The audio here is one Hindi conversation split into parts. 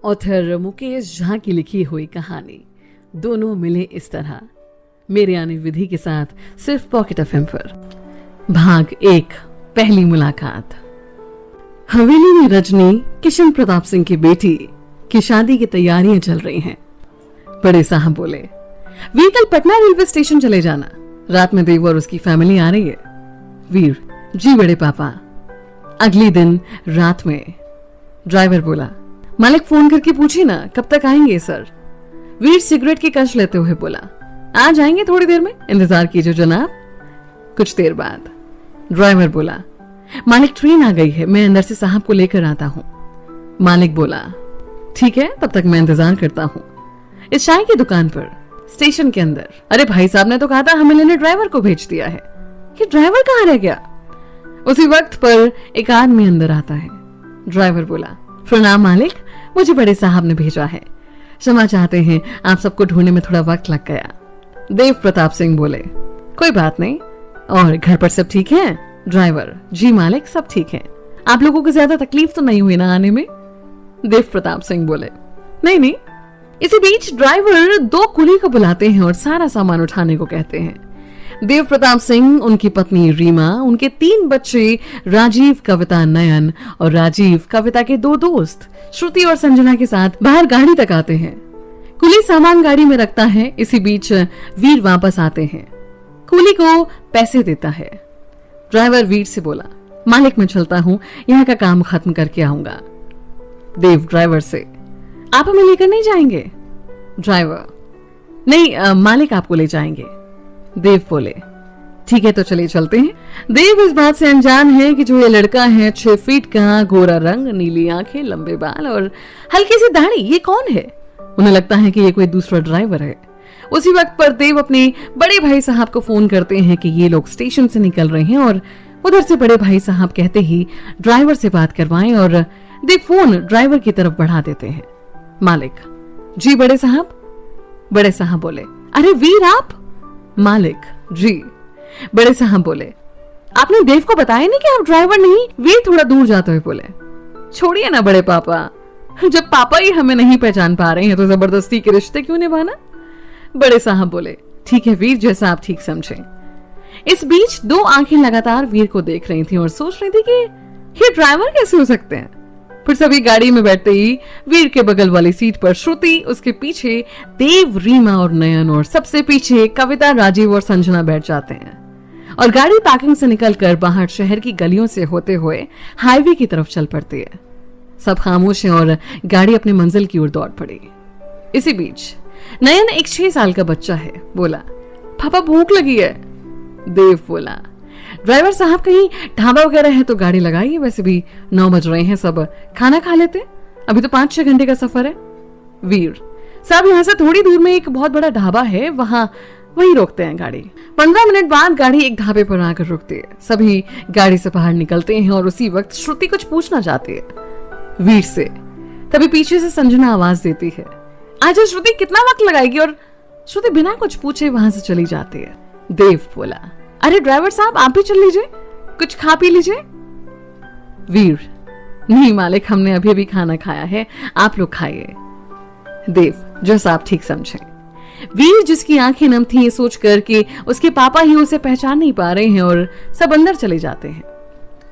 ऑथर मुकेश झा की लिखी हुई कहानी दोनों मिले इस तरह, मेरे यानी विधि के साथ सिर्फ पॉकेट एफएम पर। भाग 1, पहली मुलाकात। हवेली में रजनी किशन प्रताप सिंह की बेटी की शादी की तैयारियां चल रही हैं। बड़े साहब बोले, वीर कल पटना रेलवे स्टेशन चले जाना, रात में देव और उसकी फैमिली आ रही है। वीर, जी बड़े पापा। अगले दिन रात में ड्राइवर बोला, मालिक फोन करके पूछी ना कब तक आएंगे सर। वीर सिगरेट की कश लेते हुए बोला, आ जाएंगे थोड़ी देर में, इंतजार कीजिए जनाब। कुछ देर बाद ड्राइवर बोला, मालिक ट्रेन आ गई है, मैं अंदर से साहब को लेकर आता हूँ। मालिक बोला, ठीक है, तब तक मैं इंतजार करता हूँ इस चाय की दुकान पर स्टेशन के अंदर। अरे भाई साहब ने तो कहा था हमें लेने ड्राइवर को भेज दिया है, कि ड्राइवर कहाँ रह गया। उसी वक्त पर एक आदमी अंदर आता है। ड्राइवर बोला, प्रणाम मालिक, मुझे बड़े साहब ने भेजा है, क्षमा चाहते हैं आप सबको ढूंढने में थोड़ा वक्त लग गया। देव प्रताप सिंह बोले, कोई बात नहीं, और घर पर सब ठीक है। ड्राइवर, जी मालिक सब ठीक है, आप लोगों को ज्यादा तकलीफ तो नहीं हुई ना आने में। देव प्रताप सिंह बोले, नहीं नहीं। इसी बीच ड्राइवर 2 कुली को बुलाते हैं और सारा सामान उठाने को कहते हैं। देव प्रताप सिंह, उनकी पत्नी रीमा, उनके 3 बच्चे राजीव, कविता, नयन और राजीव, कविता के 2 दोस्त श्रुति और संजना के साथ बाहर गाड़ी तक आते हैं। कुली सामान गाड़ी में रखता है। इसी बीच वीर वापस आते हैं, कुली को पैसे देता है। ड्राइवर वीर से बोला, मालिक मैं चलता हूँ, यहाँ का काम खत्म करके आऊंगा। देव ड्राइवर से, आप हमें लेकर नहीं जाएंगे। ड्राइवर, नहीं मालिक आपको ले जाएंगे। देव बोले, ठीक है तो चलिए चलते हैं। देव इस बात से अनजान है कि जो ये लड़का है 6 फीट का, गोरा रंग, नीली आंखें, लंबे बाल और हल्की सी दाढ़ी, ये कौन है। उन्हें लगता है कि ये कोई दूसरा ड्राइवर है। उसी वक्त पर देव अपने बड़े भाई साहब को फोन करते हैं कि ये लोग स्टेशन से निकल रहे हैं, और उधर से बड़े भाई साहब कहते ही ड्राइवर से बात करवाएं, और देव फोन ड्राइवर की तरफ बढ़ा देते हैं। मालिक, जी बड़े साहब। बड़े साहब बोले, अरे वीर आप। मालिक, जी। बड़े साहब बोले, आपने देव को बताया नहीं कि आप ड्राइवर नहीं। वीर थोड़ा दूर जाते हुए बोले, छोड़िए ना बड़े पापा, जब पापा ही हमें नहीं पहचान पा रहे हैं तो जबरदस्ती के रिश्ते क्यों निभाना। बड़े साहब बोले, ठीक है वीर, जैसा आप ठीक समझें। इस बीच 2 आंखें लगातार वीर को देख रही थी और सोच रही थी कि ये ड्राइवर कैसे हो सकते हैं। फिर सभी गाड़ी में बैठते ही वीर के बगल वाली सीट पर श्रुति, उसके पीछे देव, रीमा और नयन, और सबसे पीछे कविता, राजीव और संजना बैठ जाते हैं। और गाड़ी पार्किंग से निकलकर बाहर शहर की गलियों से होते हुए हाईवे की तरफ चल पड़ती है। सब खामोश हैं और गाड़ी अपनी मंजिल की ओर दौड़ पड़ी। इसी बीच नयन एक 6 साल का बच्चा है, बोला, पापा भूख लगी है। देव बोला, ड्राइवर साहब कहीं ढाबा वगैरह है तो गाड़ी लगाइए, वैसे भी 9 बज रहे हैं, सब खाना खा लेते, अभी तो 5-6 घंटे का सफर है। वीर साहब, यहाँ से थोड़ी दूर में एक बहुत बड़ा ढाबा है, वहीं रोकते हैं गाड़ी। 15 मिनट बाद गाड़ी एक ढाबे पर आकर रुकती है। सभी गाड़ी से बाहर निकलते हैं और उसी वक्त श्रुति कुछ पूछना चाहती है वीर से। तभी पीछे से संजना आवाज देती है, आज श्रुति कितना वक्त लगाएगी, और श्रुति बिना कुछ पूछे वहां से चली जाती है। देव बोला, अरे ड्राइवर साहब आप भी चल लीजिए, कुछ खा पी लीजिए। वीर, नहीं मालिक, हमने अभी अभी खाना खाया है, आप लोग खाइए। देव, जैसा आप ठीक समझें। वीर, जिसकी आंखें नम थी ये सोचकर कि उसके पापा ही उसे पहचान नहीं पा रहे हैं, और सब अंदर चले जाते हैं।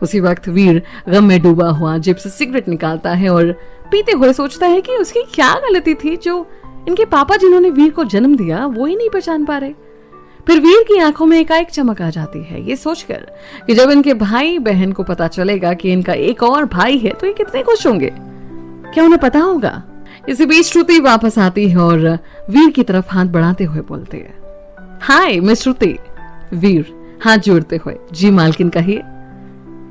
उसी वक्त वीर गम में डूबा हुआ जेब से सिगरेट निकालता है और पीते हुए सोचता है कि उसकी क्या गलती थी जो इनके पापा, जिन्होंने वीर को जन्म दिया, वो ही नहीं पहचान पा रहे। फिर वीर की आंखों में एकाएक चमक आ जाती है, ये सोचकर कि जब इनके भाई बहन को पता चलेगा कि इनका एक और भाई है तो ये कितने खुश होंगे, क्या उन्हें पता होगा। इसी बीच श्रुति वापस आती है और वीर की तरफ हाथ बढ़ाते हुए बोलती है, हाय मैं श्रुति। वीर हाथ जोड़ते हुए, जी मालकिन कहिए।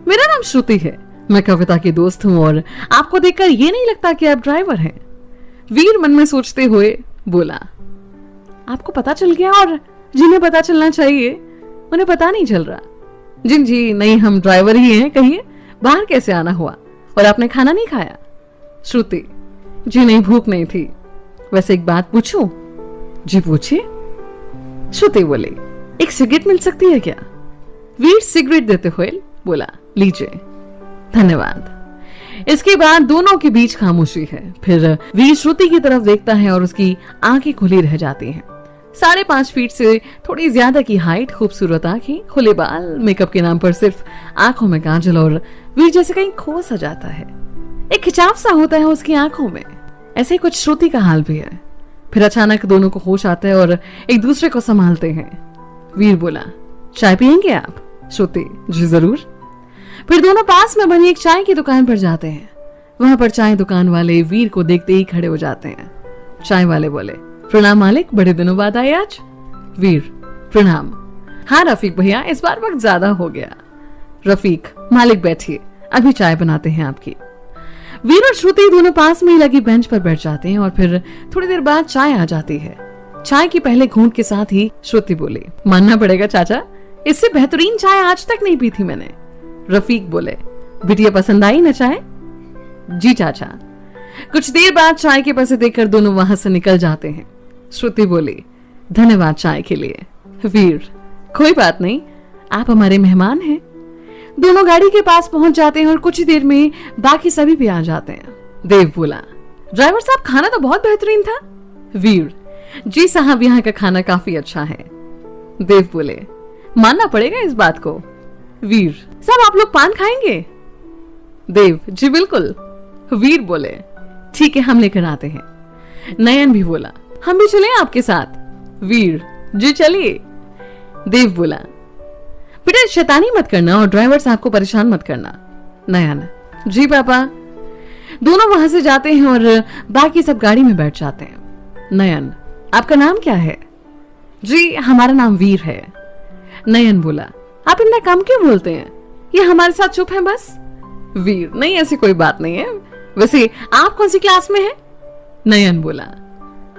मेरा नाम श्रुति है, मैं कविता की दोस्त हूँ, और आपको देखकर ये नहीं लगता कि आप ड्राइवर हैं। वीर मन में सोचते हुए बोला, आपको पता चल गया, और जिन्हें पता चलना चाहिए उन्हें पता नहीं चल रहा। जी नहीं, हम ड्राइवर ही हैं, कहिए बाहर कैसे आना हुआ, और आपने खाना नहीं खाया। श्रुति, जी नहीं, भूख नहीं थी। वैसे एक बात पूछूं? जी पूछिए। श्रुति बोली, एक सिगरेट मिल सकती है क्या? वीर सिगरेट देते हुए बोला, लीजिए। धन्यवाद। इसके बाद दोनों के बीच खामोशी है। फिर वीर श्रुति की तरफ देखता है और उसकी आंखें खुली रह जाती हैं। 5.5 फीट से थोड़ी ज्यादा की हाइट, खूबसूरत आंखें, खुले बाल, मेकअप के नाम पर सिर्फ आंखों में काजल, और वीर जैसे कहीं खो सा जाता है। एक खिंचाव सा होता है उसकी आंखों में। ऐसे ही कुछ श्रुति का हाल भी है। फिर अचानक दोनों को होश आता है और एक दूसरे को संभालते हैं। वीर बोला, चाय पियेंगे आप? श्रुति, जी जरूर। फिर दोनों पास में बनी एक चाय की दुकान पर जाते हैं। वहां पर चाय दुकान वाले वीर को देखते ही खड़े हो जाते हैं। चाय वाले बोले, प्रणाम मालिक, बड़े दिनों बाद आए आज। वीर, प्रणाम। हाँ रफीक भैया, इस बार वक्त ज्यादा हो गया। रफीक, मालिक बैठिए, अभी चाय बनाते हैं आपकी। वीर और श्रुति दोनों पास में ही लगी बेंच पर बैठ जाते हैं और फिर थोड़ी देर बाद चाय आ जाती है। चाय की पहले घूंट के साथ ही श्रुति बोली, मानना पड़ेगा चाचा, इससे बेहतरीन चाय आज तक नहीं पी थी मैंने। रफीक बोले, बिटिया पसंद आई ना चाय? जी चाचा। कुछ देर बाद चाय के पैसे देकर दोनों वहां से निकल जाते हैं। श्रुति बोली, धन्यवाद चाय के लिए। वीर, कोई बात नहीं, आप हमारे मेहमान हैं। दोनों गाड़ी के पास पहुंच जाते हैं और कुछ ही देर में बाकी सभी भी आ जाते हैं। देव बोला, ड्राइवर साहब, खाना तो बहुत बेहतरीन था। वीर, जी साहब, यहाँ का खाना काफी अच्छा है। देव बोले, मानना पड़ेगा इस बात को। वीर, साहब आप लोग पान खाएंगे? देव, जी बिल्कुल। वीर बोले, ठीक है, हम लेकर आते हैं। नयन भी बोला, हम भी चलें आपके साथ? वीर, जी चलिए। देव बोला, बेटा शैतानी मत करना और ड्राइवर साहब को परेशान मत करना। नयन, जी पापा। दोनों वहां से जाते हैं और बाकी सब गाड़ी में बैठ जाते हैं। नयन, आपका नाम क्या है? जी हमारा नाम वीर है। नयन बोला, आप इतना कम क्यों बोलते हैं? ये हमारे साथ चुप है बस। वीर, नहीं ऐसी कोई बात नहीं है। वैसे आप कौन सी क्लास में हैं? नयन बोला,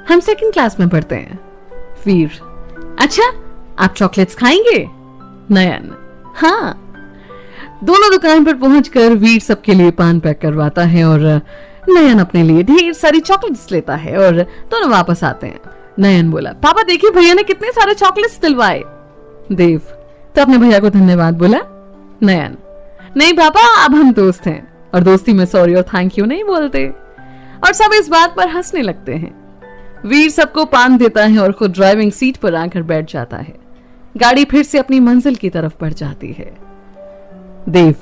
हम 2nd क्लास में पढ़ते हैं। वीर, अच्छा, आप चॉकलेट्स खाएंगे? नयन, हाँ। दोनों दुकान पर पहुंचकर वीर सबके लिए पान पैक करवाता है और नयन अपने लिए ढेर सारी चॉकलेट्स लेता है और दोनों वापस आते हैं। नयन बोला, पापा देखिए भैया ने कितने सारे चॉकलेट्स दिलवाए। देव, तो अपने भैया को धन्यवाद बोला? नयन, नहीं पापा, अब हम दोस्त हैं और दोस्ती में सॉरी और थैंक यू नहीं बोलते। और सब इस बात पर हंसने लगते हैं। वीर सबको पान देता है और खुद ड्राइविंग सीट पर आकर बैठ जाता है। गाड़ी फिर से अपनी मंजिल की तरफ बढ़ जाती है। देव,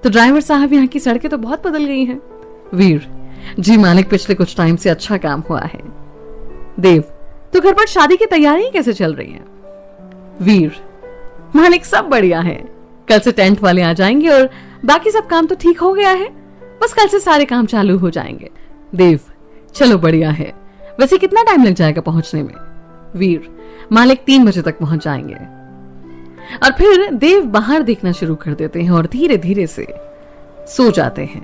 तो ड्राइवर साहब, यहाँ की सड़कें तो बहुत बदल गई हैं। वीर, जी मालिक, पिछले कुछ टाइम से अच्छा काम हुआ है। देव, तो घर पर शादी की तैयारी कैसे चल रही है? वीर, मालिक सब बढ़िया है। कल से टेंट वाले आ जाएंगे और बाकी सब काम तो ठीक हो गया है, बस कल से सारे काम चालू हो जाएंगे। देव, चलो बढ़िया है। वैसे कितना टाइम लग जाएगा पहुंचने में? वीर, मालिक 3 बजे तक पहुंच जाएंगे। और फिर देव बाहर देखना शुरू कर देते हैं और धीरे धीरे से सो जाते हैं।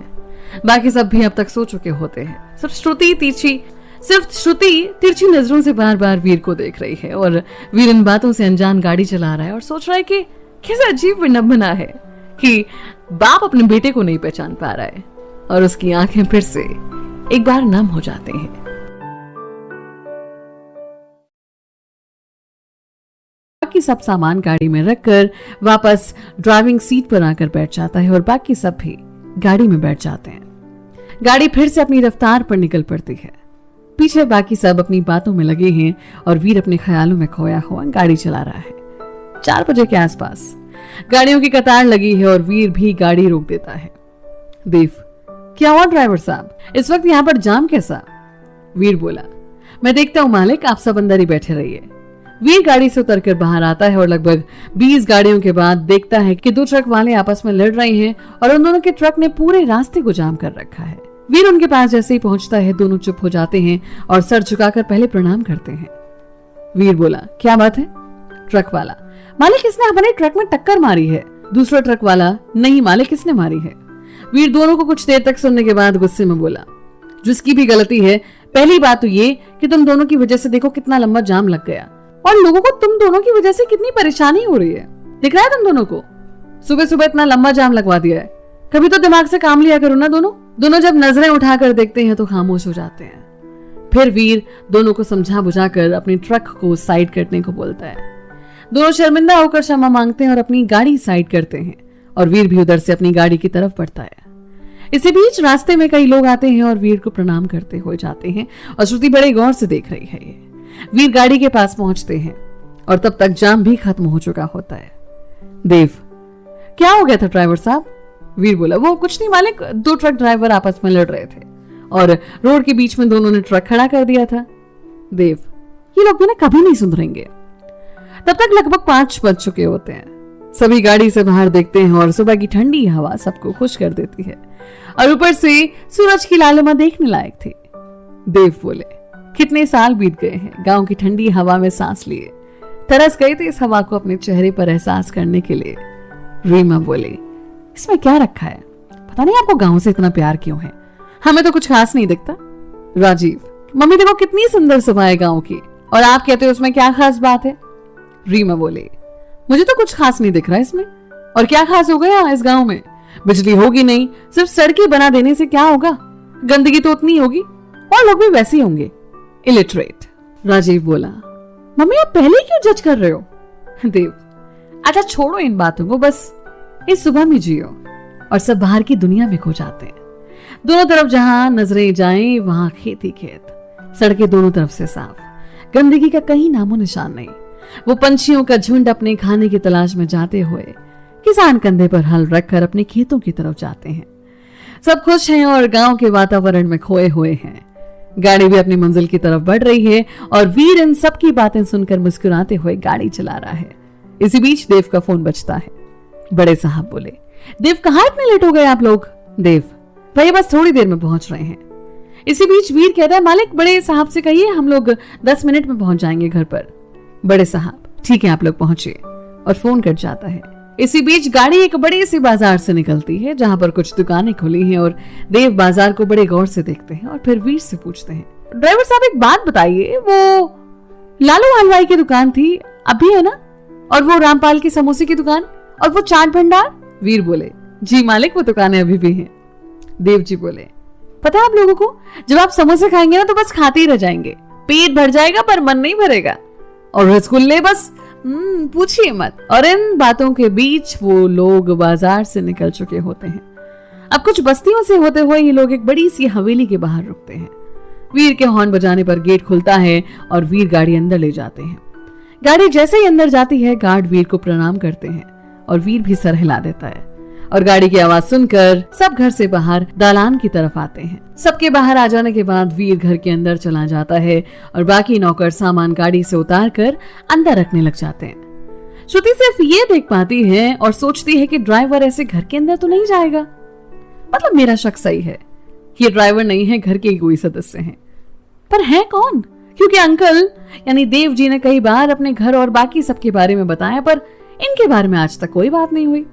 बाकी सब भी अब तक सो चुके होते हैं। सिर्फ श्रुति तिरछी नजरों से बार बार वीर को देख रही है और वीर इन बातों से अनजान गाड़ी चला रहा है और सोच रहा है कि कैसा अजीब विडंबना है कि बाप अपने बेटे को नहीं पहचान पा रहा है। और उसकी आंखें फिर से एक बार नम हो जाते हैं। बाकी सब सामान गाड़ी में रखकर वापस ड्राइविंग सीट पर आकर बैठ जाता है और बाकी सब भी गाड़ी में बैठ जाते हैं। गाड़ी फिर से अपनी रफ्तार पर निकल पड़ती है। पीछे बाकी सब अपनी बातों में लगे हैं और वीर अपने ख्यालों में खोया हुआ गाड़ी चला रहा है। 4 बजे के आसपास गाड़ियों की कतार लगी है और वीर भी गाड़ी रोक देता है। देव, क्या हुआ ड्राइवर साहब, इस वक्त यहाँ पर जाम कैसा? वीर बोला, मैं देखता हूँ मालिक, आप सब अंदर ही बैठे रहिए। वीर गाड़ी से उतरकर बाहर आता है और लगभग 20 गाड़ियों के बाद देखता है कि 2 ट्रक वाले आपस में लड़ रहे हैं और उन दोनों के ट्रक ने पूरे रास्ते को जाम कर रखा है। वीर उनके पास जैसे ही पहुंचता है, दोनों चुप हो जाते हैं और सर झुकाकर पहले प्रणाम करते हैं। वीर बोला, क्या बात है? ट्रक वाला, मालिक इसने हमारे ट्रक में टक्कर मारी है। दूसरा ट्रक वाला, नहीं मालिक इसने मारी है। वीर दोनों को कुछ देर तक सुनने के बाद गुस्से में बोला, जिसकी भी गलती है, पहली बात तो ये कि तुम दोनों की वजह से देखो कितना लंबा जाम लग गया और लोगों को तुम दोनों की वजह से कितनी परेशानी हो रही है। दिख रहा है तुम दोनों को? सुबह सुबह इतना लंबा जाम लगवा दिया है। कभी तो दिमाग से काम लिया करो ना। दोनों जब नजरें उठाकर देखते हैं तो खामोश हो जाते हैं। फिर वीर दोनों को समझा बुझाकर अपने ट्रक को साइड करने को बोलता है। दोनों शर्मिंदा होकर क्षमा मांगते हैं और अपनी गाड़ी साइड करते हैं और वीर भी उधर से अपनी गाड़ी की तरफ बढ़ता है। इसी बीच रास्ते में कई लोग आते हैं और वीर को प्रणाम करते हुए जाते हैं और श्रुति बड़े गौर से देख रही है। वीर गाड़ी के पास पहुंचते हैं और तब तक जाम भी खत्म हो चुका होता है। देव, क्या हो गया था ड्राइवर साहब? वीर बोला, वो कुछ नहीं मालिक, 2 ट्रक ड्राइवर आपस में लड़ रहे थे और रोड के बीच में दोनों ने ट्रक खड़ा कर दिया था। देव, ये लोग भी ना कभी नहीं सुधरेंगे। तब तक लगभग 5 बज चुके होते हैं। सभी गाड़ी से बाहर देखते हैं और सुबह की ठंडी हवा सबको खुश कर देती है और ऊपर से सूरज की लालिमा देखने लायक थी। देव बोले, कितने साल बीत गए हैं गांव की ठंडी हवा में सांस लिए, तरस गए थे इस हवा को अपने चेहरे पर एहसास करने के लिए। रीमा बोली, इसमें क्या रखा है, पता नहीं आपको गांव से इतना प्यार क्यों है, हमें तो कुछ खास नहीं दिखता। राजीव, मम्मी देखो कितनी सुंदर सुबह है गांव की, और आप कहते हो उसमें क्या खास बात है? रीमा बोली, मुझे तो कुछ खास नहीं दिख रहा इसमें, और क्या खास हो गया इस गांव में? बिजली होगी नहीं, सिर्फ सड़कें बना देने से क्या होगा? गंदगी तो उतनी होगी और लोग भी वैसे ही होंगे, इलिटरेट। राजीव बोला, मम्मी आप पहले क्यों जज कर रहे हो? देव, अच्छा छोड़ो इन बातों को, बस इस सुबह में जियो। और सब बाहर की दुनिया में खो जाते हैं। दोनों तरफ जहां नजरें जाएं वहां खेत ही खेत, सड़कें दोनों तरफ से साफ, गंदगी का कहीं नामो निशान नहीं। वो पंछियों का झुंड अपने खाने की तलाश में जाते हुए किसान कंधे पर हल रखकर अपने खेतों की तरफ जाते हैं। सब खुश हैं और गांव के वातावरण में खोए हुए हैं। गाड़ी भी अपनी मंजिल की तरफ बढ़ रही है और वीर इन सब की बातें सुनकर मुस्कुराते हुए गाड़ी चला रहा है। इसी बीच देव का फोन बजता है। बड़े साहब बोले, देव कहाँ इतने लेट हो गए आप लोग? देव, भैया बस थोड़ी देर में पहुंच रहे हैं। इसी बीच वीर कहता है, मालिक बड़े साहब से कहिए हम लोग 10 मिनट में पहुंच जाएंगे घर पर। बड़े साहब, ठीक है आप लोग पहुंचिए, और फोन कट जाता है। इसी बीच गाड़ी एक बड़ी सी बाजार से निकलती है जहां पर कुछ दुकानें खुली हैं और देव बाजार को बड़े गौर से देखते हैं और फिर वीर से पूछते हैं, ड्राइवर साहब एक बात बताइए, वो लालू हलवाई की दुकान थी अभी है ना? और वो रामपाल की समोसे की दुकान और वो चाट भंडार? वीर बोले, जी मालिक वो दुकानें अभी भी हैं। देव जी बोले, पता है आप लोगों को, जब आप समोसे खाएंगे ना तो बस खाते ही रह जाएंगे, पेट भर जाएगा पर मन नहीं भरेगा, और रसगुल्ले बस पूछिए मत। और इन बातों के बीच वो लोग बाजार से निकल चुके होते हैं। अब कुछ बस्तियों से होते हुए ये लोग एक बड़ी सी हवेली के बाहर रुकते हैं। वीर के हॉर्न बजाने पर गेट खुलता है और वीर गाड़ी अंदर ले जाते हैं। गाड़ी जैसे ही अंदर जाती है गार्ड वीर को प्रणाम करते हैं और वीर भी सर हिला देता है और गाड़ी की आवाज सुनकर सब घर से बाहर दालान की तरफ आते हैं। सबके बाहर आ जाने के बाद वीर घर के अंदर चला जाता है और बाकी नौकर सामान गाड़ी से उतार कर अंदर रखने लग जाते हैं। श्रुति सिर्फ ये देख पाती है और सोचती है कि ड्राइवर ऐसे घर के अंदर तो नहीं जाएगा। मतलब मेरा शक सही है, ये ड्राइवर नहीं है, घर के कोई सदस्य हैं। पर है कौन? क्योंकि अंकल यानी देव जी ने कई बार अपने घर और बाकी सबके बारे में बताया, पर इनके बारे में आज तक कोई बात नहीं हुई।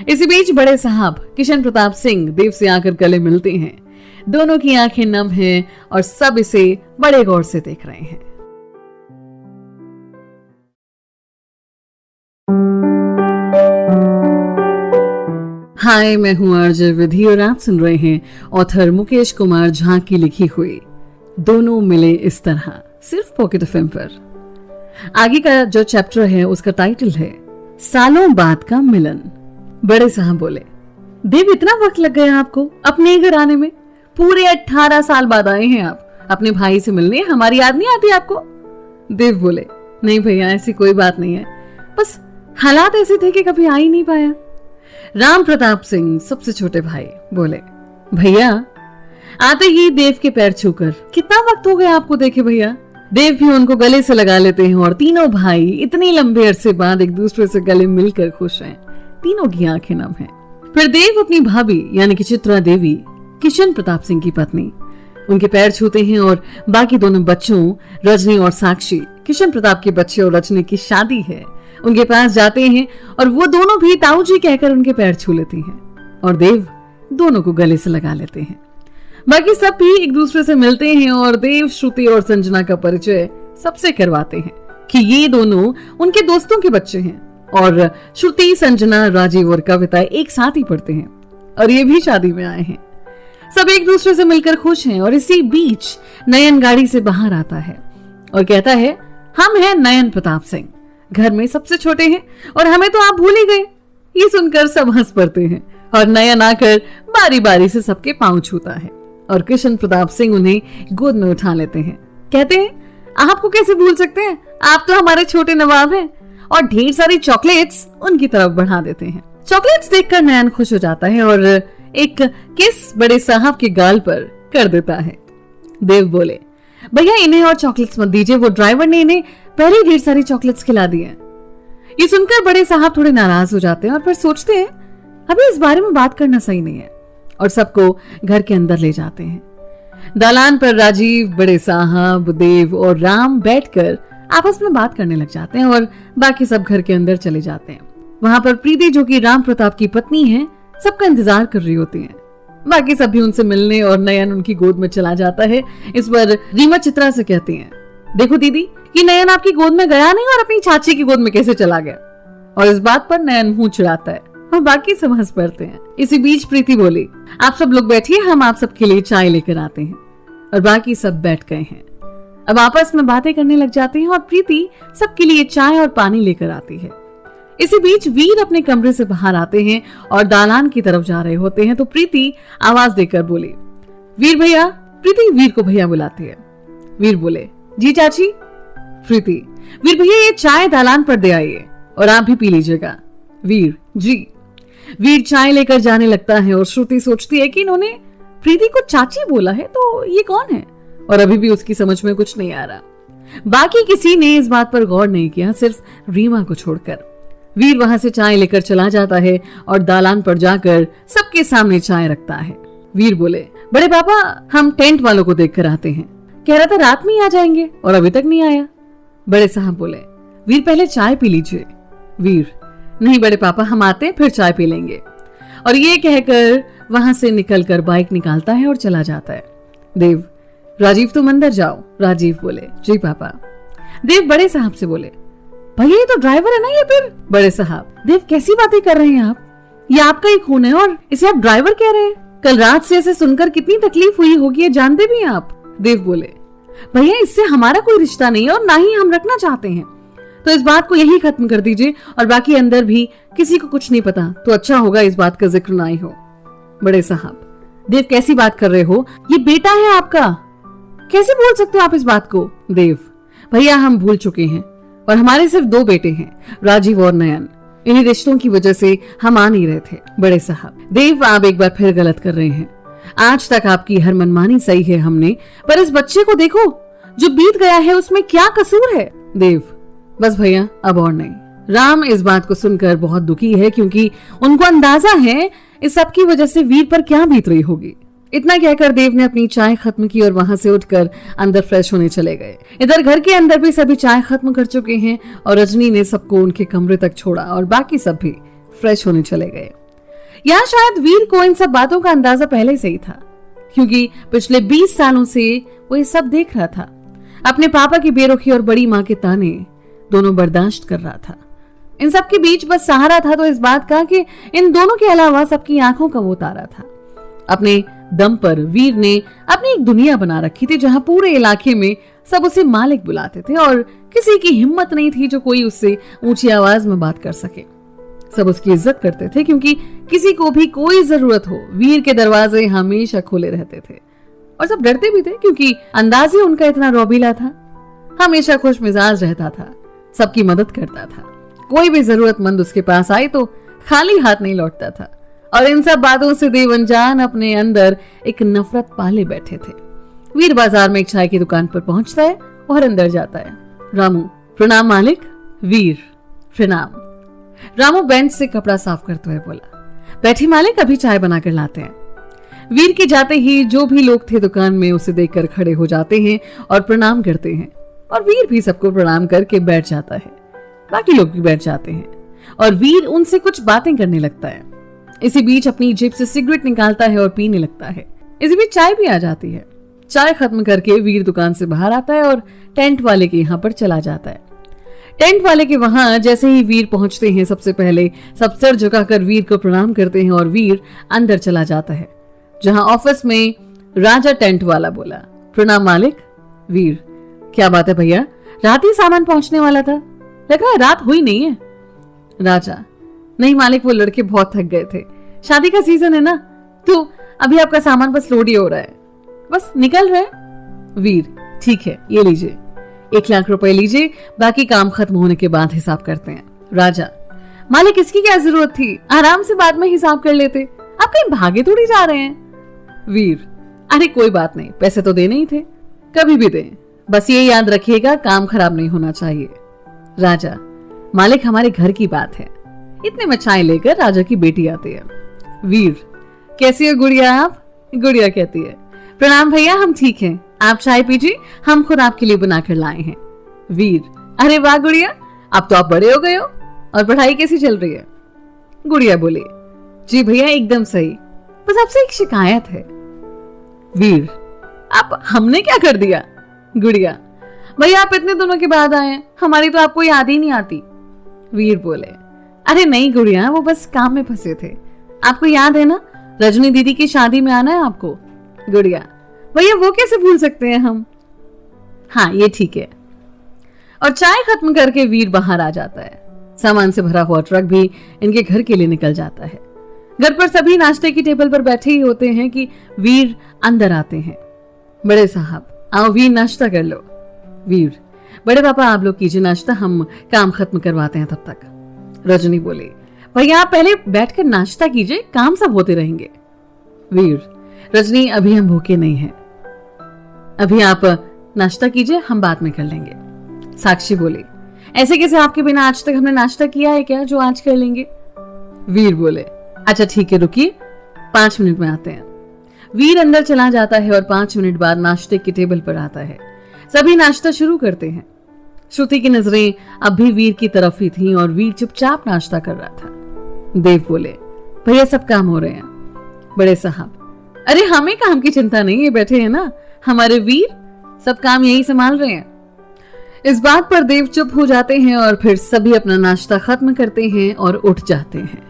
इसी बीच बड़े साहब किशन प्रताप सिंह देव से आकर गले मिलते हैं। दोनों की आंखें नम हैं और सब इसे बड़े गौर से देख रहे हैं। हाय, मैं हूं आरजे विधि और आप सुन रहे हैं ऑथर मुकेश कुमार झा की लिखी हुई दोनों मिले इस तरह, सिर्फ पॉकेट एफएम पर। आगे का जो चैप्टर है उसका टाइटल है सालों बाद का मिलन। बड़े साहब बोले, देव इतना वक्त लग गया आपको अपने घर आने में? पूरे 18 साल बाद आए हैं आप अपने भाई से मिलने, हमारी याद नहीं आती आपको? देव बोले, नहीं भैया ऐसी कोई बात नहीं है, बस हालात ऐसे थे कि कभी आ ही नहीं पाया। राम प्रताप सिंह सबसे छोटे भाई बोले, भैया आते ही देव के पैर छूकर, कितना वक्त हो गया आपको देखे भैया। देव भी उनको गले से लगा लेते हैं और तीनों भाई इतने लंबे अरसे बाद एक दूसरे से गले मिलकर खुश हैं। तीनों की आंखें नम हैं। फिर देव अपनी भाभी यानी कि चित्रा देवी, किशन प्रताप सिंह की पत्नी, उनके पैर छूते हैं और बाकी दोनों बच्चों रजनी और साक्षी, किशन प्रताप के बच्चे और रजनी की शादी है, उनके पास जाते हैं और वो दोनों भी ताऊ जी कहकर उनके पैर छू लेती हैं और देव दोनों को गले से लगा लेते हैं। बाकी सब भी एक दूसरे से मिलते हैं और देव श्रुति और संजना का परिचय सबसे करवाते हैं कि ये दोनों उनके दोस्तों के बच्चे हैं और श्रुति, संजना, राजीव और कविता एक साथ ही पढ़ते हैं और ये भी शादी में आए हैं। सब एक दूसरे से मिलकर खुश हैं और इसी बीच नयन गाड़ी से बाहर आता है और कहता है, हम हैं नयन प्रताप सिंह, घर में सबसे छोटे हैं और हमें तो आप भूल ही गए। ये सुनकर सब हंस पड़ते हैं और नयन आकर बारी बारी से सबके पांव छूता है और कृष्ण प्रताप सिंह उन्हें गोद में उठा लेते हैं। कहते हैं आपको कैसे भूल सकते हैं, आप तो हमारे छोटे नवाब हैं, और ढेर सारी चॉकलेट्स उनकी तरफ बढ़ा देते हैं। चॉकलेट्स देखकर नयन खुश हो जाता है और एक किस बड़े साहब के गाल पर कर देता है। देव बोले भैया इन्हें और चॉकलेट्स मत दीजिए, वो ड्राइवर ने इन्हें पहले ढेर सारी चॉकलेट्स खिला दी है। ये सुनकर बड़े साहब थोड़े नाराज हो जाते हैं और फिर सोचते हैं अभी इस बारे में बात करना सही नहीं है, और सबको घर के अंदर ले जाते हैं। दालान पर राजीव, बड़े साहब, देव और राम बैठकर आपस में बात करने लग जाते हैं और बाकी सब घर के अंदर चले जाते हैं। वहां पर प्रीति जो कि राम प्रताप की पत्नी है सबका इंतजार कर रही होती है। बाकी सब भी उनसे मिलने और नयन उनकी गोद में चला जाता है। इस पर रीमा चित्रा से कहती हैं देखो दीदी ये नयन आपकी गोद में गया नहीं और अपनी चाची की गोद में कैसे चला गया, और इस बात पर नयन मुंह चिढ़ाता है और बाकी सब हंस पड़ते हैं। इसी बीच प्रीति बोली आप सब लोग बैठिए, हम आप सबके लिए चाय लेकर आते हैं, और बाकी सब बैठ गए हैं। अब आपस में बातें करने लग जाते हैं और प्रीति सबके लिए चाय और पानी लेकर आती है। इसी बीच वीर अपने कमरे से बाहर आते हैं और दालान की तरफ जा रहे होते हैं तो प्रीति आवाज देकर बोली वीर भैया। प्रीति वीर को भैया बुलाती है। वीर बोले जी चाची। प्रीति वीर भैया ये चाय दालान पर दे आइए और आप भी पी लीजिएगा। वीर जी। वीर चाय लेकर जाने लगता है और श्रुति सोचती है कि इन्होंने प्रीति को चाची बोला है तो ये कौन है, और अभी भी उसकी समझ में कुछ नहीं आ रहा। बाकी किसी ने इस बात पर गौर नहीं किया, सिर्फ रीमा को छोड़कर। वीर वहां से चाय लेकर चला जाता है और दालान पर जाकर सबके सामने चाय रखता है। वीर बोले बड़े पापा हम टेंट वालों को देख कर आते हैं, कह रहा था रात में ही आ जाएंगे और अभी तक नहीं आया। बड़े साहब बोले वीर पहले चाय पी लीजिए। वीर नहीं बड़े पापा हम आते फिर चाय पी लेंगे, और ये कहकर वहां से निकलकर बाइक निकालता है और चला जाता है। देव राजीव तुम अंदर जाओ। राजीव बोले जी पापा। देव बड़े साहब से बोले भैया ये तो ड्राइवर है ना ये फिर। बड़े साहब देव कैसी बातें कर रहे हैं आप, ये आपका ही खून है और इसे आप ड्राइवर कह रहे हैं, कल रात से इसे सुनकर कितनी तकलीफ हुई होगी ये जानते भी हैं आप। देव बोले भैया इससे हमारा कोई रिश्ता नहीं है और ना ही हम रखना चाहते हैं, तो इस बात को यही खत्म कर दीजिए, और बाकी अंदर भी किसी को कुछ नहीं पता तो अच्छा होगा इस बात का जिक्र ना ही हो। बड़े साहब देव कैसी बात कर रहे हो, ये बेटा है आपका, कैसे बोल सकते हो आप इस बात को। देव भैया हम भूल चुके हैं और हमारे सिर्फ 2 बेटे हैं, राजीव और नयन, इन्हीं रिश्तों की वजह से हम आ नहीं रहे थे। बड़े साहब देव आप एक बार फिर गलत कर रहे हैं, आज तक आपकी हर मनमानी सही है हमने, पर इस बच्चे को देखो जो बीत गया है उसमें क्या कसूर है। देव बस भैया अब और नहीं। राम इस बात को सुनकर बहुत दुखी है क्योंकि उनको अंदाजा है इस सब की वजह से वीर पर क्या बीत रही होगी। इतना कहकर देव ने अपनी चाय खत्म की और वहां से उठकर अंदर फ्रेश होने चले गए। इधर घर के अंदर भी सभी चाय खत्म कर चुके हैं और रजनी ने सबको उनके कमरे तक छोड़ा और बाकी सब भी फ्रेश होने चले गए। यहाँ शायद वीर को इन सब बातों का अंदाजा पहले से ही था, क्योंकि पिछले 20 सालों से वो ये सब देख रहा था। अपने पापा की बेरुखी और बड़ी माँ के ताने दोनों बर्दाश्त कर रहा था। इन सब के बीच बस सहारा था तो इस बात का कि इन दोनों के अलावा सबकी आंखों का वो तारा था। अपने दम पर वीर ने अपनी एक दुनिया बना रखी थी जहां पूरे इलाके में सब उसे मालिक बुलाते थे और किसी की हिम्मत नहीं थी जो कोई उससे ऊंची आवाज में बात कर सके। सब उसकी इज्जत करते थे क्योंकि किसी को भी कोई जरूरत हो वीर के दरवाजे हमेशा खुले रहते थे, और सब डरते भी थे क्योंकि अंदाज ही उनका इतना रौबीला था। हमेशा खुश मिजाज रहता था, सबकी मदद करता था, कोई भी जरूरतमंद उसके पास आए तो खाली हाथ नहीं लौटता था। और इन सब बातों से देव अनजान अपने अंदर एक नफरत पाले बैठे थे। वीर बाजार में एक चाय की दुकान पर पहुंचता है और अंदर जाता है। रामू प्रणाम मालिक। वीर प्रणाम। रामू बेंच से कपड़ा साफ करते हुए बोला बैठी मालिक अभी चाय बनाकर लाते हैं। वीर के जाते ही जो भी लोग थे दुकान में उसे देखकर खड़े हो जाते हैं और प्रणाम करते हैं, और वीर भी सबको प्रणाम करके बैठ जाता है। बाकी लोग भी बैठ जाते हैं और वीर उनसे कुछ बातें करने लगता है। इसी बीच अपनी जेब से सिगरेट निकालता है और पीने लगता है। इसी बीच चाय भी आ जाती है। चाय खत्म करके वीर दुकान से बाहर आता है और टेंट वाले के यहाँ पर चला जाता है। टेंट वाले के वहां जैसे ही वीर पहुंचते हैं सबसे पहले सब सर झुकाकर वीर को प्रणाम करते हैं और वीर अंदर चला जाता है, जहां ऑफिस में राजा टेंट वाला बोला प्रणाम मालिक। वीर क्या बात है भैया, रात ही सामान पहुंचने वाला था, लग रहा है रात हुई नहीं है। राजा नहीं मालिक वो लड़के बहुत थक गए थे, शादी का सीजन है ना, तो अभी आपका सामान बस लोड ही हो रहा है, बस निकल रहा है। वीर, ठीक है, ये लीजिए 1 लाख रुपए लीजिए, बाकी काम खत्म होने के बाद हिसाब करते हैं। राजा, मालिक इसकी क्या जरूरत थी, आराम से बाद में हिसाब कर लेते, आप कहीं भागे थोड़ी जा रहे हैं। वीर, अरे कोई बात नहीं, पैसे तो देने ही थे, कभी भी दें, बस ये याद रखिएगा काम खराब नहीं होना चाहिए। राजा, मालिक हमारे घर की बात है। इतने में चाय लेकर राजा की बेटी आती है। वीर, कैसी हो गुड़िया आप? गुड़िया कहती है, प्रणाम भैया, हम ठीक हैं, आप चाय पीजिए, हम खुद आपके लिए बनाकर लाए हैं। वीर, अरे वाह गुड़िया, अब तो आप बड़े हो गए हो, और पढ़ाई कैसी चल रही है? गुड़िया बोली, जी भैया एकदम सही, बस आपसे एक शिकायत है। वीर, आप हमने क्या कर दिया? गुड़िया, भैया आप इतने दिनों के बाद आए हैं, हमारी तो आपको याद ही नहीं आती। वीर बोले, अरे नहीं गुड़िया, वो बस काम में फंसे थे, आपको याद है ना रजनी दीदी की शादी में आना है आपको। गुड़िया, भैया वो कैसे भूल सकते हैं हम। हाँ ये ठीक है। और चाय खत्म करके वीर बाहर आ जाता है। सामान से भरा हुआ ट्रक भी इनके घर के लिए निकल जाता है। घर पर सभी नाश्ते की टेबल पर बैठे ही होते हैं कि वीर अंदर आते हैं। बड़े साहब आओ, वीर नाश्ता कर लो। वीर, बड़े पापा आप लोग कीजिए नाश्ता, हम काम खत्म करवाते हैं तब तक। रजनी बोली, भैया आप पहले बैठकर नाश्ता कीजिए, काम सब होते रहेंगे। वीर, रजनी अभी हम भूखे नहीं हैं, अभी आप नाश्ता कीजिए, हम बाद में कर लेंगे। साक्षी बोली, ऐसे कैसे, आपके बिना आज तक हमने नाश्ता किया है क्या जो आज कर लेंगे? वीर बोले, अच्छा ठीक है रुकिए, 5 मिनट में आते हैं। वीर अंदर चला जाता है और 5 मिनट बाद नाश्ते की टेबल पर आता है। सभी नाश्ता शुरू करते हैं। श्रुति की नजरें अब भी वीर की तरफ ही थीं और वीर चुपचाप नाश्ता कर रहा था। देव बोले, भैया सब काम हो रहे हैं। बड़े साहब, अरे हमें काम की चिंता नहीं है, बैठे हैं ना हमारे वीर, सब काम यही संभाल रहे हैं। इस बात पर देव चुप हो जाते हैं और फिर सभी अपना नाश्ता खत्म करते हैं और उठ जाते हैं।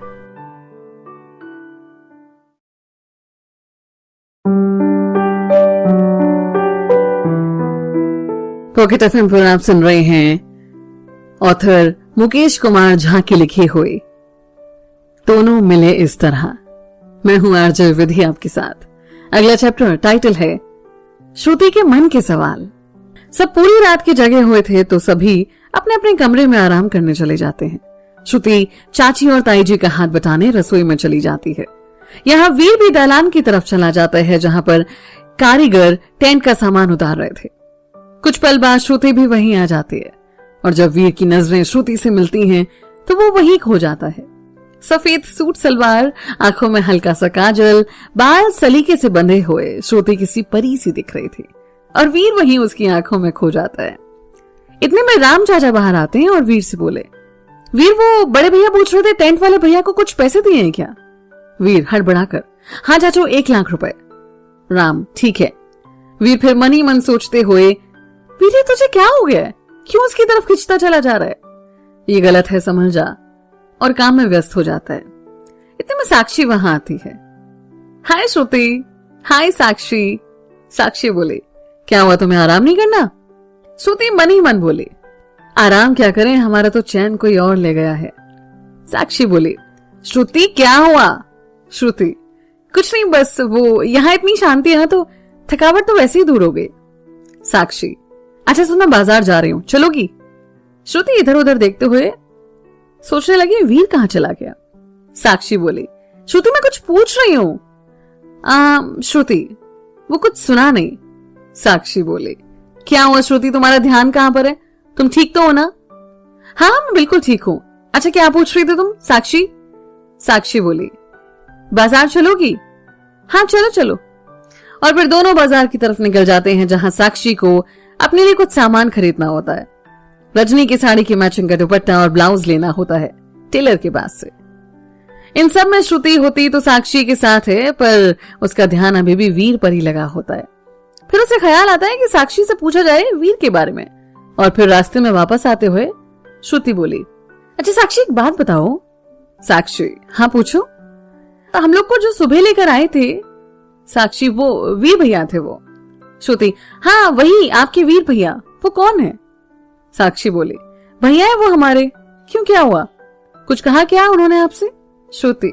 पॉकेट एफएम पर आप सुन रहे हैं ऑथर मुकेश कुमार झा की लिखी हुई दोनों मिले इस तरह। मैं हूं आरजे विधि आपके साथ। अगला चैप्टर टाइटल है श्रुति के मन के सवाल। सब पूरी रात के जगे हुए थे तो सभी अपने अपने कमरे में आराम करने चले जाते हैं। श्रुति चाची और ताई जी का हाथ बटाने रसोई में चली जाती है। यहाँ वीर भी दालान की तरफ चला जाता है जहां पर कारीगर टेंट का सामान उतार रहे थे। कुछ पल बाद श्रुति भी वहीं आ जाती है और जब वीर की नजरें श्रुति से मिलती हैं तो वो वहीं खो जाता है। सफेद सूट सलवार, आंखों में हल्का सा काजल, बाल सलीके से बंधे हुए श्रुति किसी परी सी दिख रही थी और वीर वहीं उसकी आंखों में खो जाता है। इतने में राम चाचा बाहर आते हैं और वीर से बोले, वीर वो बड़े भैया पूछ रहे थे टेंट वाले भैया को कुछ पैसे दिए हैं क्या? वीर हड़बड़ाकर, हाँ चाचू 1 लाख रुपए। राम, ठीक है। वीर फिर मन ही मन सोचते हुए, वीर तुझे क्या हो गया है, क्यों उसकी तरफ खिंचता चला जा रहा है, ये गलत है समझ जा, और काम में व्यस्त हो जाता है। इतने में साक्षी वहां आती है। हाय श्रुति। हाय साक्षी। साक्षी बोली, क्या हुआ, तुम्हें आराम नहीं करना? श्रुति मन ही मन बोली, आराम क्या करें, हमारा तो चैन कोई और ले गया है। साक्षी बोली, श्रुति क्या हुआ? श्रुति, कुछ नहीं, बस वो यहाँ इतनी शांति है ना तो थकावट तो वैसे ही दूर हो गई। साक्षी, अच्छा सुनो, बाजार जा रही हूँ, चलोगी? श्रुति इधर उधर देखते हुए सोचने लगी वीर कहाँ चला गया। साक्षी बोली, श्रुति मैं कुछ पूछ रही हूँ। श्रुति, वो कुछ सुना नहीं। साक्षी बोली, क्या हुआ श्रुति, तुम्हारा ध्यान कहाँ पर है, तुम ठीक तो हो ना? हाँ मैं बिल्कुल ठीक हूँ। अच्छा क्या पूछ रही थी तुम? साक्षी। साक्षी बोली, बाजार चलोगी? हाँ चलो चलो। और फिर दोनों बाजार की तरफ निकल जाते हैं जहां साक्षी को अपने लिए कुछ सामान खरीदना होता है। रजनी की साड़ी की मैचिंग का दुपट्टा और ब्लाउज लेना होता है टेलर के पास से। इन सब में श्रुति होती तो साक्षी के साथ है, पर उसका ध्यान अभी भी वीर पर ही लगा होता है। फिर उसे ख्याल आता है कि साक्षी से पूछा जाए वीर के बारे में, और फिर रास्ते में वापस आते हुए श्रुति बोली, अच्छा साक्षी एक बात बताओ। साक्षी, हाँ पूछो। तो हम लोग को जो सुबह लेकर आए थे। साक्षी, वो वीर भैया थे वो। श्रुति, हाँ वही आपके वीर भैया, वो कौन है? साक्षी बोली, भैया है वो हमारे। क्यों क्या हुआ, कुछ कहा क्या उन्होंने आपसे? श्रुति,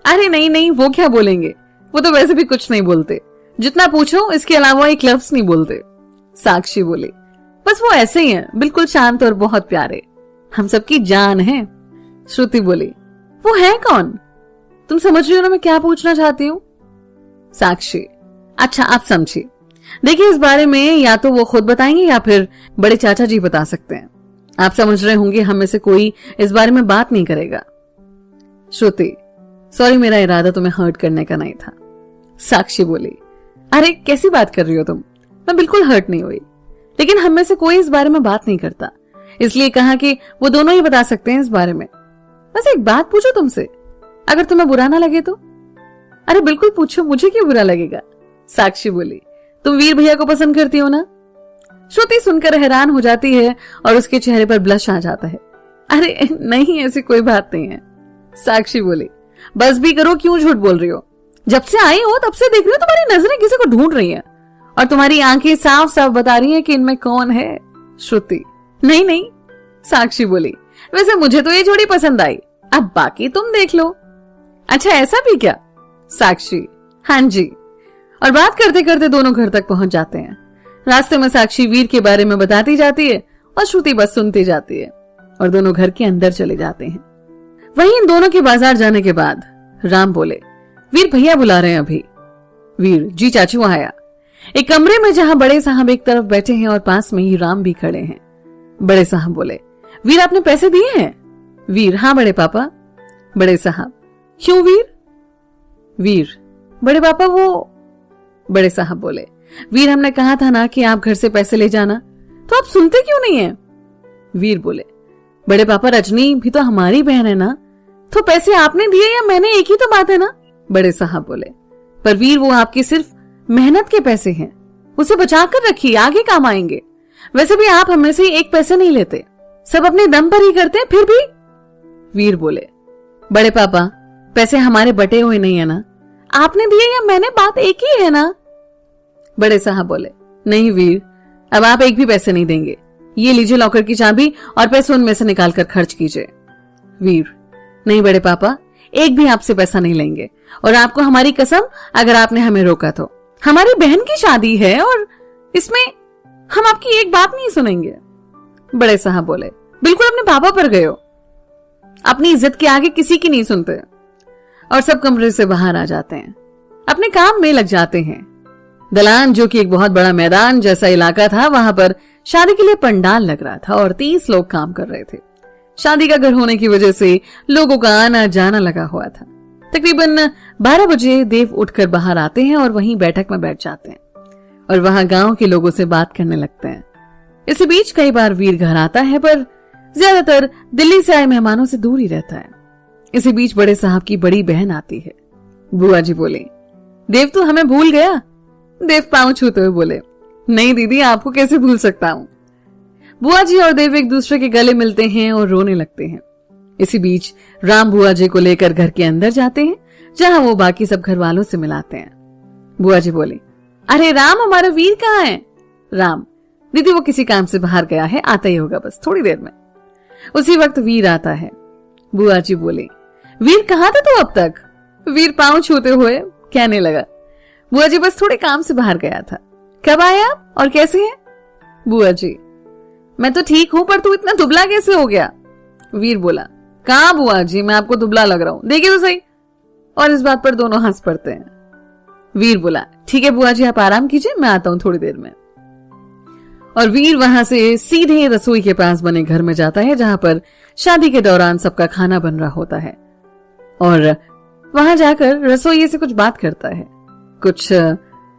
अरे नहीं नहीं, वो क्या बोलेंगे, वो तो वैसे भी कुछ नहीं बोलते, जितना पूछो इसके अलावा एक लफ्ज नहीं बोलते। साक्षी बोली, बस वो ऐसे ही हैं, बिल्कुल शांत और बहुत प्यारे, हम सबकी जान है। श्रुति बोली, वो है कौन? तुम समझ रही हो ना मैं क्या पूछना चाहती हूँ? साक्षी, अच्छा आप समझिए, देखिए इस बारे में या तो वो खुद बताएंगे या फिर बड़े चाचा जी बता सकते हैं। आप समझ रहे होंगे हम में से कोई इस बारे में बात नहीं करेगा। श्रुति, सॉरी, मेरा इरादा तुम्हें हर्ट करने का नहीं था। साक्षी बोली, अरे कैसी बात कर रही हो तुम, मैं बिल्कुल हर्ट नहीं हुई, लेकिन हम में से कोई इस बारे में बात नहीं करता, इसलिए कहा कि वो दोनों ही बता सकते हैं इस बारे में। बस एक बात पूछो तुमसे, अगर तुम्हें बुरा ना लगे तो? अरे बिल्कुल पूछो, मुझे क्यों बुरा लगेगा? साक्षी बोली, तुम वीर भैया को पसंद करती हो ना? श्रुति सुनकर हैरान हो जाती है और उसके चेहरे पर ब्लश आ जाता है। अरे नहीं, ऐसी कोई बात नहीं है। साक्षी बोली, बस भी करो, क्यों झूठ बोल रही हो? जब से आई हो तब से देख रही हो तुम्हारी नजरें किसी को ढूंढ रही हैं और तुम्हारी आंखें साफ साफ बता रही हैं कि इनमें कौन है। श्रुति, नहीं नहीं। साक्षी बोली, वैसे मुझे तो ये जोड़ी पसंद आई, अब बाकी तुम देख लो। अच्छा ऐसा भी क्या? साक्षी, हाँ जी। और बात करते करते दोनों घर तक पहुंच जाते हैं। रास्ते में साक्षी वीर के बारे में बताती जाती है और श्रुति बस सुनती जाती है और दोनों घर के अंदर चले जाते हैं। वहीं इन दोनों के बाजार जाने के बाद राम बोले, वीर भैया बुला रहे हैं अभी। वीर, जी चाचू आया। एक कमरे में जहां बड़े साहब एक तरफ बैठे हैं और पास में ही राम भी खड़े हैं। बड़े साहब बोले, वीर आपने पैसे दिए हैं? वीर, हाँ बड़े पापा। बड़े साहब, क्यों वीर? वीर, बड़े पापा वो। बड़े साहब बोले, वीर हमने कहा था ना कि आप घर से पैसे ले जाना, तो आप सुनते क्यों नहीं है? वीर बोले, बड़े पापा रजनी भी तो हमारी बहन है ना, तो पैसे आपने दिए या मैंने, एक ही तो बात है ना। बड़े साहब बोले, पर वीर वो आपकी सिर्फ मेहनत के पैसे हैं, उसे बचा कर रखिए, आगे काम आएंगे। वैसे भी आप हमें से एक पैसे नहीं लेते, सब अपने दम पर ही करते हैं फिर भी। वीर बोले, बड़े पापा पैसे हमारे बटे हुए नहीं है ना, आपने दिए या मैंने, बात एक ही है ना। बड़े साहब बोले, नहीं वीर, अब आप एक भी पैसे नहीं देंगे, ये लीजिए लॉकर की चाबी और पैसे उनमें से निकाल कर खर्च कीजिए। वीर, नहीं बड़े पापा, एक भी आपसे पैसा नहीं लेंगे, और आपको हमारी कसम, अगर आपने हमें रोका तो। हमारी बहन की शादी है और इसमें हम आपकी एक बात नहीं सुनेंगे। बड़े साहब बोले, बिल्कुल अपने पापा पर गए हो, अपनी इज्जत के आगे किसी की नहीं सुनते। और सब कमरे से बाहर आ जाते हैं, अपने काम में लग जाते हैं। दलान, जो कि एक बहुत बड़ा मैदान जैसा इलाका था, वहां पर शादी के लिए पंडाल लग रहा था और 30 लोग काम कर रहे थे। शादी का घर होने की वजह से लोगों का आना जाना लगा हुआ था। तकरीबन 12 बजे देव उठकर बाहर आते हैं और वहीं बैठक में बैठ जाते हैं और वहां गांव के लोगों से बात करने लगते हैं। इसी बीच कई बार वीर घर आता है, पर ज्यादातर दिल्ली से आए मेहमानों से दूर ही रहता है। इसी बीच बड़े साहब की बड़ी बहन आती है। बुआ जी बोले, देव तू हमें भूल गया? देव पांव छूते हुए बोले, नहीं दीदी, आपको कैसे भूल सकता हूं। बुआ जी और देव एक दूसरे के गले मिलते हैं और रोने लगते हैं। इसी बीच राम बुआ जी को लेकर घर के अंदर जाते हैं, जहां वो बाकी सब घर वालों से मिलाते हैं। बुआ जी बोली, अरे राम, हमारा वीर कहाँ है? राम, दीदी वो किसी काम से बाहर गया है, आता ही होगा बस थोड़ी देर में। उसी वक्त वीर आता है। बुआ जी बोली, वीर कहाँ था तू अब तक? वीर पांव छूते हुए कहने लगा, बुआ जी बस थोड़े काम से बाहर गया था। कब आए आप और कैसे हैं? बुआ जी, मैं तो ठीक हूं, पर तू इतना दुबला कैसे हो गया? वीर बोला, कहाँ बुआ जी, मैं आपको दुबला लग रहा हूं, देखिए तो सही। और इस बात पर दोनों हंस पड़ते हैं। वीर बोला, ठीक है बुआ जी, आप आराम कीजिए, मैं आता हूं थोड़ी देर में। और वीर वहां से सीधे रसोई के पास बने घर में जाता है, जहां पर शादी के दौरान सबका खाना बन रहा होता है। और वहां जाकर रसोइये से कुछ बात करता है, कुछ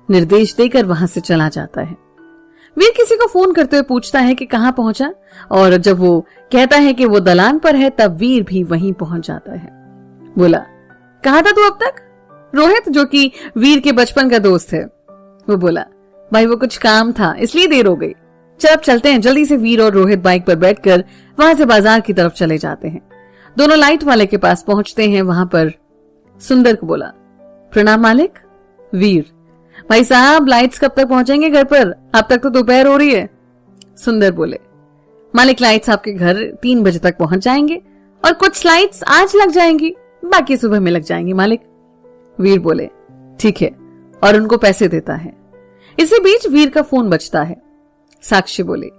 निर्देश देकर वहां से चला जाता है। वीर किसी को फोन करते हुए पूछता है कि कहां पहुंचा, और जब वो कहता है कि वो दलान पर है, तब वीर भी वहीं पहुंच जाता है। बोला, कहां था तू अब तक? रोहित, जो कि वीर के बचपन का दोस्त है, वो बोला, भाई वो कुछ काम था इसलिए देर हो गई। चल अब चलते हैं। जल्दी से वीर और रोहित बाइक पर बैठकर वहां से बाजार की तरफ चले जाते हैं। दोनों लाइट वाले के पास पहुंचते हैं। वहां पर सुंदर को बोला, प्रणाम मालिक। वीर, भाई साहब लाइट्स कब तक पहुंचेंगे घर पर? अब तक तो दोपहर हो रही है। सुंदर बोले, मालिक लाइट्स आपके घर 3 बजे तक पहुंच जाएंगे और कुछ लाइट्स आज लग जाएंगी, बाकी सुबह में लग जाएंगे मालिक। वीर बोले ठीक है, और उनको पैसे देता है। इसी बीच वीर का फोन बजता है। साक्षी बोली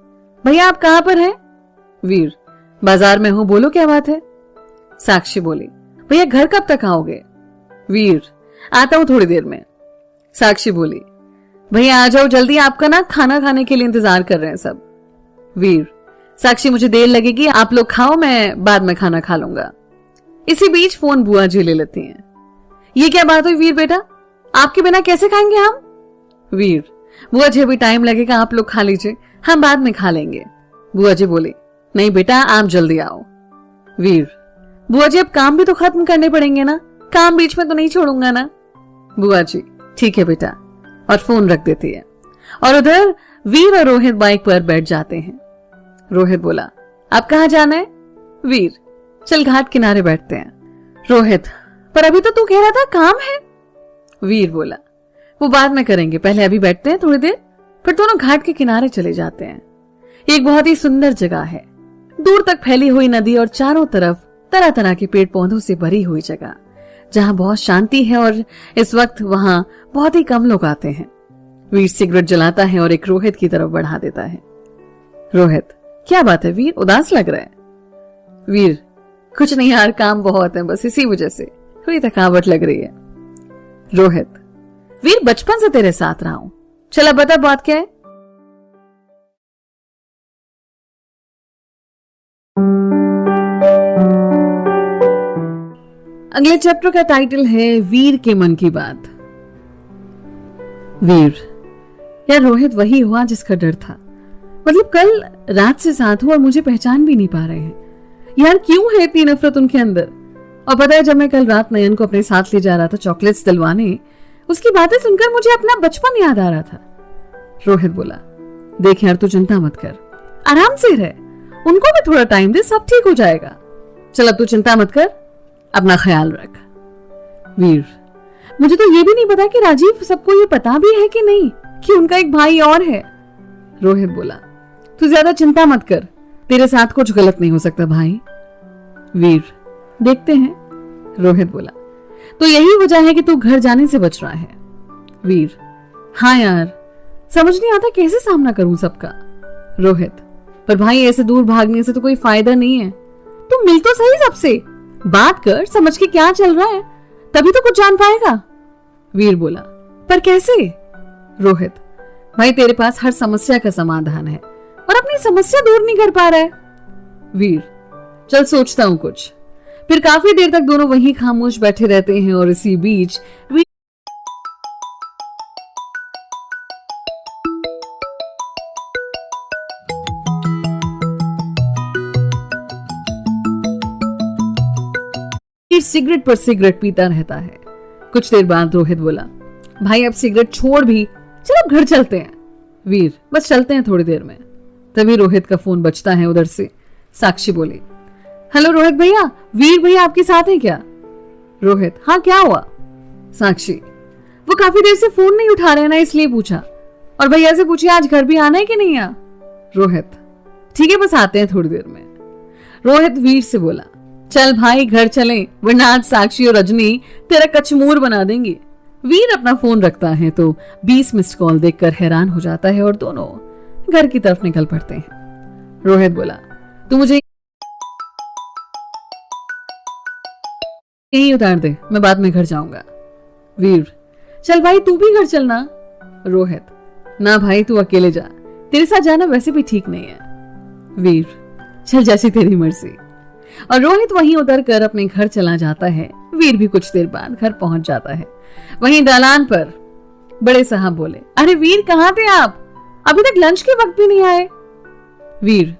भैया आप कहां पर हैं? वीर बाजार में हूं, बोलो क्या बात है? साक्षी बोली भैया घर कब तक आओगे? वीर आता हूं थोड़ी देर में। साक्षी बोली भैया आ जाओ जल्दी, आपका ना खाना खाने के लिए इंतजार कर रहे हैं सब। वीर साक्षी मुझे देर लगेगी, आप लोग खाओ, मैं बाद में खाना खा लूंगा। इसी बीच फोन बुआ जी ले लेती हैं। ये क्या बात हुई वीर बेटा, आपके बिना कैसे खाएंगे हम? वीर बुआ जी अभी टाइम लगेगा, आप लोग खा लीजिए, हम बाद में खा लेंगे। बुआ जी बोली नहीं बेटा आप जल्दी आओ। वीर बुआ जी अब काम भी तो खत्म करने पड़ेंगे ना, काम बीच में तो नहीं छोड़ूंगा ना। बुआ जी ठीक है बेटा, और फोन रख देती है। और उधर वीर और रोहित बाइक पर बैठ जाते हैं। रोहित बोला आप कहां जाना है? वीर चल घाट किनारे बैठते हैं। रोहित पर अभी तो तू कह रहा था काम है। वीर बोला वो बाद में करेंगे, पहले अभी बैठते हैं थोड़ी देर, फिर दोनों घाट के किनारे चले जाते हैं। एक बहुत ही सुंदर जगह है, दूर तक फैली हुई नदी और चारों तरफ तरह तरह के पेड़ पौधों से भरी हुई जगह, जहां बहुत शांति है और इस वक्त वहां बहुत ही कम लोग आते हैं। वीर सिगरेट जलाता है और एक रोहित की तरफ बढ़ा देता है। रोहित क्या बात है वीर, उदास लग रहा है? वीर कुछ नहीं यार, काम बहुत है, बस इसी वजह से थोड़ी थकावट लग रही है। रोहित वीर बचपन से तेरे साथ रहा हूं, चला बता बात क्या है? अगले चैप्टर का टाइटल है वीर के मन की बात। वीर यार रोहित वही हुआ जिसका डर था, मतलब कल रात से साथ हुआ और मुझे पहचान भी नहीं पा रहे हैं। यार क्यों है इतनी नफरत उनके अंदर? और पता है जब मैं कल रात नयन को अपने साथ ले जा रहा था चॉकलेट्स दिलवाने, उसकी बातें सुनकर मुझे अपना बचपन याद आ रहा था। रोहित बोला देख यार तू चिंता मत कर, आराम से रह, उनको भी थोड़ा टाइम दे, सब ठीक हो जाएगा। चल अब तू चिंता मत कर, अपना ख्याल रख। वीर मुझे तो ये भी नहीं पता कि राजीव सबको ये पता भी है कि नहीं कि उनका एक भाई और है। रोहित बोला तू ज्यादा चिंता मत कर, तेरे साथ कुछ गलत नहीं हो सकता भाई। वीर देखते हैं। रोहित बोला तो यही वजह है कि तू घर जाने से बच रहा है। वीर हाँ यार, समझ नहीं आता कैसे सामना करूं सबका। रोहित पर भाई ऐसे दूर भागने से तो कोई फायदा नहीं है, तू मिल तो सही सबसे, बात कर, समझ के क्या चल रहा है, तभी तो कुछ जान पाएगा। वीर बोला पर कैसे? रोहित भाई तेरे पास हर समस्या का समाधान है और अपनी समस्या दूर नहीं कर पा रहा है। वीर चल सोचता हूं कुछ। फिर काफी देर तक दोनों वहीं खामोश बैठे रहते हैं और इसी बीच सिगरेट पर सिगरेट पीता रहता है। कुछ देर बाद रोहित बोला भाई अब सिगरेट छोड़ भी, चल अब घर चलते हैं। वीर बस चलते हैं थोड़ी देर में। तभी रोहित का फोन बजता है। उधर से साक्षी बोली हेलो रोहित भैया, वीर भैया आपके साथ है क्या? रोहित हाँ क्या हुआ? साक्षी वो काफी देर से फोन नहीं उठा रहे ना, इसलिए पूछा, और भैया से पूछिए आज घर भी आना है कि नहीं आ? रोहित ठीक है बस आते हैं थोड़ी देर में। रोहित वीर से बोला चल भाई घर चलें, वरना आज साक्षी और रजनी तेरा कचमूर बना देंगे। वीर अपना फोन रखता है तो 20 मिस्ड कॉल देखकर हैरान हो जाता है और दोनों घर की तरफ निकल पड़ते हैं। रोहित बोला तू मुझे यही उतार दे, मैं बाद में घर जाऊंगा। वीर चल भाई तू भी घर चलना। रोहित ना भाई तू अकेले जा, तेरे साथ जाना वैसे भी ठीक नहीं है। वीर चल जैसी तेरी मर्जी। और रोहित वहीं उतर कर अपने घर चला जाता है। वीर भी कुछ देर बाद घर पहुंच जाता है। वहीं दालान पर बड़े साहब बोले अरे वीर कहाँ थे आप, अभी तक लंच के वक्त भी नहीं आए। वीर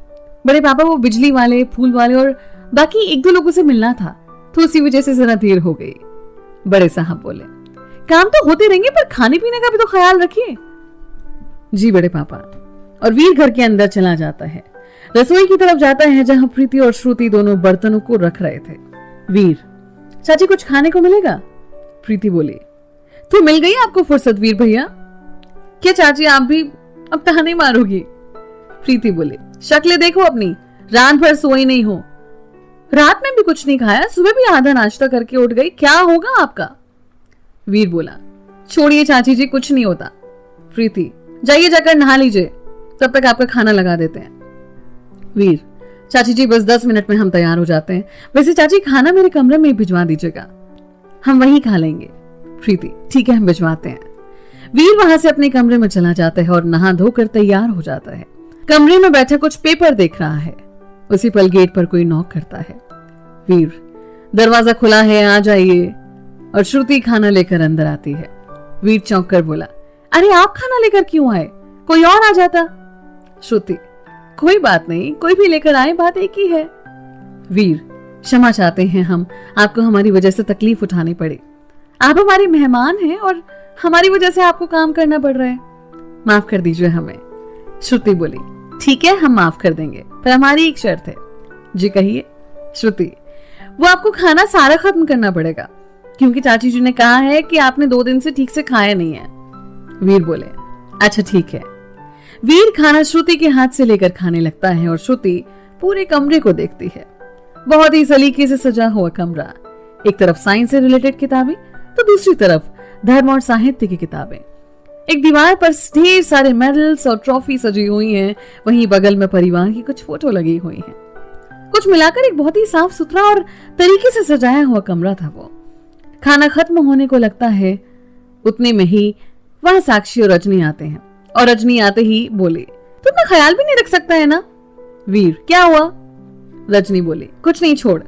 बड़े पापा वो बिजली वाले, फूल वाले और बाकी एक दो लोगों से मिलना था, तो उसी वजह से जरा देर हो गई। बड़े साहब बोले काम तो होते रहेंगे पर खाने पीने का भी तो ख्याल रखिए। जी बड़े पापा। और वीर घर के अंदर चला जाता है, रसोई की तरफ जाता है जहां प्रीति और श्रुति दोनों बर्तनों को रख रहे थे। वीर चाची कुछ खाने को मिलेगा? प्रीति बोली तो मिल गई आपको फुर्सत वीर भैया? क्या चाची आप भी अब ताने मारोगी? प्रीति बोली शक्ल देखो अपनी, रात भर सोई नहीं हो। रात में भी कुछ नहीं खाया, सुबह भी आधा नाश्ता करके उठ गई, क्या होगा आपका? वीर बोला, छोड़िए चाची जी, कुछ नहीं होता। प्रीति, जाइए जाकर नहा लीजिए, तब तक आपका खाना लगा देते हैं। वीर, चाची जी बस 10 मिनट में हम तैयार हो जाते हैं। वैसे चाची खाना मेरे कमरे में भिजवा दीजिएगा, हम वहीं खा लेंगे। प्रीति, ठीक है, हम भिजवाते हैं। वीर वहां से अपने कमरे में चला जाता है और नहा धोकर तैयार हो जाता है। कमरे में बैठा कुछ पेपर देख रहा है। उसी पल गेट पर कोई नॉक करता है। वीर, दरवाजा खुला है, आ जाइए। और श्रुति खाना लेकर अंदर आती है। वीर चौंक कर बोला, अरे आप खाना लेकर क्यों आए? कोई और आ जाता। श्रुति, कोई बात नहीं, कोई भी लेकर आए, बात एक ही है। वीर, क्षमा चाहते हैं हम, आपको हमारी वजह से तकलीफ उठानी पड़ी। आप हमारे मेहमान हैं और हमारी वजह से आपको काम करना पड़ रहा है, माफ कर दीजिए हमें। श्रुति बोली, ठीक है, हम माफ कर देंगे, पर हमारी एक शर्त है। जी कहिए। श्रुति, वो आपको खाना सारा खत्म करना पड़ेगा, क्योंकि चाची जी ने कहा है कि आपने 2 दिन से ठीक से खाया नहीं है। वीर बोले, अच्छा ठीक है। वीर खाना श्रुति के हाथ से लेकर खाने लगता है और श्रुति पूरे कमरे को देखती है। बहुत ही सलीके से सजा हुआ कमरा, एक तरफ साइंस से रिलेटेड किताबें तो दूसरी तरफ धर्म और साहित्य की किताबें। एक दीवार पर ढेर सारे मेडल्स और ट्रॉफी सजी हुई हैं, वहीं बगल में परिवार की कुछ फोटो लगी हुई हैं। कुछ मिलाकर एक बहुत ही साफ सुथरा और तरीके से सजाया हुआ कमरा था वो। खाना खत्म होने को लगता है, उतने में ही वहां साक्षी और रजनी आते हैं और रजनी आते ही बोले, तुम अपना ख्याल भी नहीं रख सकता है ना? वीर, क्या हुआ? रजनी बोली, कुछ नहीं, छोड़।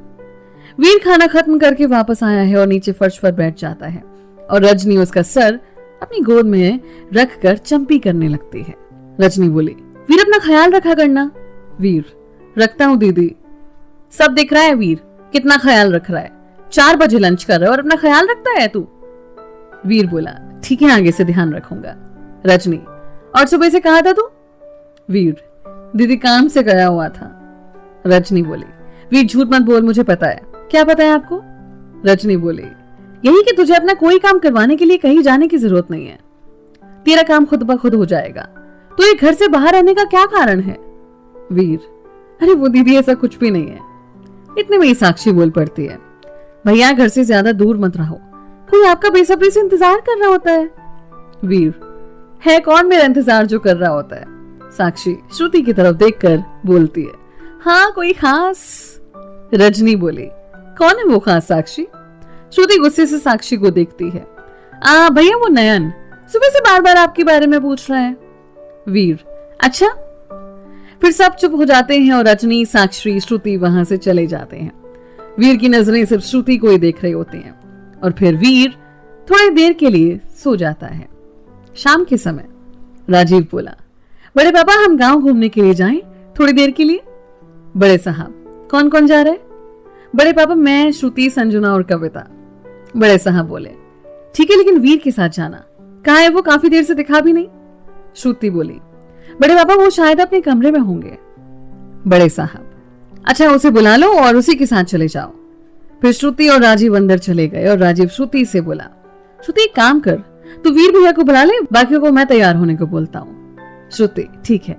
वीर खाना खत्म करके वापस आया है और नीचे फर्श पर बैठ जाता है और रजनी उसका सर अपनी गोद में रखकर चंपी करने लगती है। रजनी बोली, वीर अपना ख्याल रखा करना। वीर, रखता हूं दीदी, सब दिख रहा है। वीर, कितना ख्याल रख रहा है? 4 बजे लंच कर रहा है और अपना ख्याल रखता है तू? वीर बोला, ठीक है, आगे से ध्यान रखूंगा। रजनी, और सुबह से कहा था तू? वीर, दीदी काम से गया हुआ था। रजनी बोली, वीर झूठ मत बोल, मुझे पता है। क्या पता है आपको? रजनी बोली, यही कि तुझे अपना कोई काम करवाने के लिए कहीं जाने की जरूरत नहीं है, तेरा काम खुद ब खुद हो जाएगा। तो ये घर से बाहर रहने का क्या कारण है? वीर, अरे वो दीदी ऐसा कुछ भी नहीं है। इतने में ही साक्षी बोल पड़ती है, भैया घर से ज्यादा दूर मत रहो, कोई आपका बेसब्री से इंतजार कर रहा होता है। वीर, है कौन मेरा इंतजार जो कर रहा होता है? साक्षी श्रुति की तरफ देखकर बोलती है, हाँ कोई खास। रजनी बोली, कौन है वो खास साक्षी? श्रुति गुस्से से साक्षी को देखती है, भैया वो नयन सुबह से बार बार आपके बारे में पूछ रहा है। वीर, अच्छा। फिर सब चुप हो जाते हैं और रजनी, साक्षी, श्रुति वहां से चले जाते हैं। वीर की नजरें सिर्फ श्रुति को ही देख रही होती हैं और फिर वीर थोड़ी देर के लिए सो जाता है। शाम के समय राजीव बोला, बड़े पापा हम गांव घूमने के लिए जाएं थोड़ी देर के लिए? बड़े साहब, कौन कौन जा रहे? बड़े पापा, मैं, श्रुति, संजुना और कविता। बड़े साहब बोले, ठीक है, लेकिन वीर के साथ जाना। कहाँ है वो? काफी देर से दिखा भी नहीं। श्रुति बोली, बड़े पापा वो शायद अपने कमरे में होंगे। बड़े साहब, अच्छा उसे बुला लो और उसी के साथ चले जाओ। फिर श्रुति और राजीव अंदर चले गए और राजीव श्रुति से बोला, श्रुति एक काम कर, तू वीर भैया को बुला ले, बाकियों को मैं तैयार होने को बोलता हूँ। श्रुति, ठीक है।